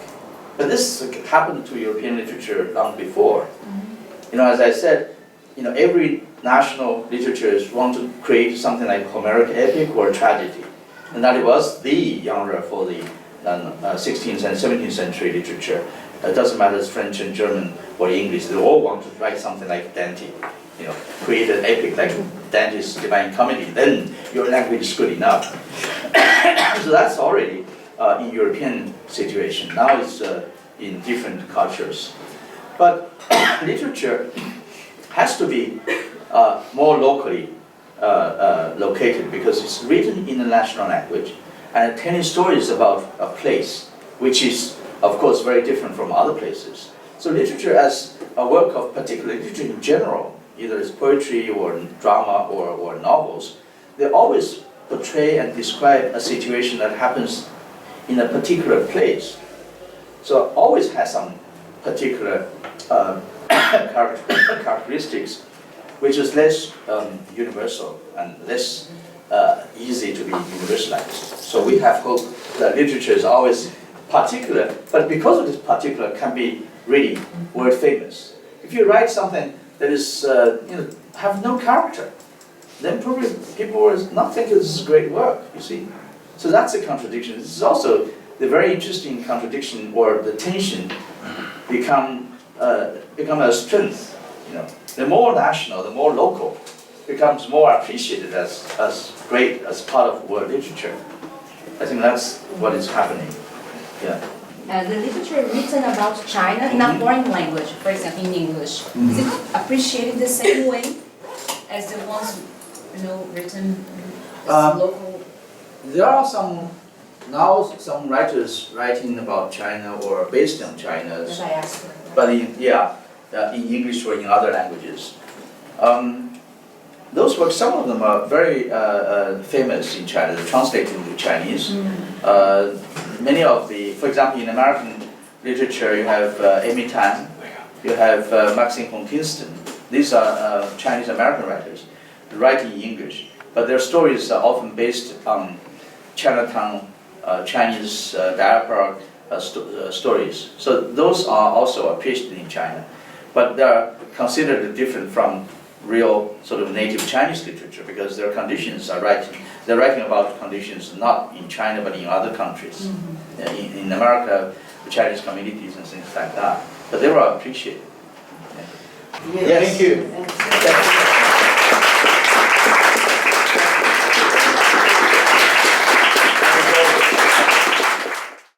But this happened to European literature long before. As I said, every national literatures want to create something like Homeric epic or tragedy. And that it was the genre for the 16th and 17th century literature. It doesn't matter if it's French and German or English, they all want to write something like Dante. Create an epic like Dante's Divine Comedy, then your language is good enough. So that's already in European situation. Now it's in different cultures. But literature has to be more locally located because it's written in the national language and telling stories about a place, which is, of course, very different from other places. So literature as a work of particular literature in general, either it's poetry or drama or novels, they always portray and describe a situation that happens in a particular place. So it always has some particular characteristics which is less universal and less easy to be universalized. So we have hope that literature is always particular, but because of this particular can be really world famous. If you write something that is have no character, then probably people will not think this is great work, you see. So that's a contradiction. This is also the very interesting contradiction, or the tension become a strength. The more national, the more local, becomes more appreciated as great as part of world literature. I think that's what is happening. Yeah. The literature written about China in a foreign language, for example, in English, is it appreciated the same way as the ones written as local? There are some writers writing about China or based on China, As I asked. but in English or in other languages. Those works, some of them are very famous in China. They're translated into Chinese. Many of for example, in American literature, you have Amy Tan, you have Maxine Hong Kingston. These are Chinese American writers writing in English, but their stories are often based on Chinatown, Chinese diaspora stories. So those are also appreciated in China, but they are considered different from real sort of native Chinese literature because their conditions are they're writing about conditions not in China but in other countries. In America, the Chinese communities and things like that. But they were appreciated. Yeah. Yes. Thank you.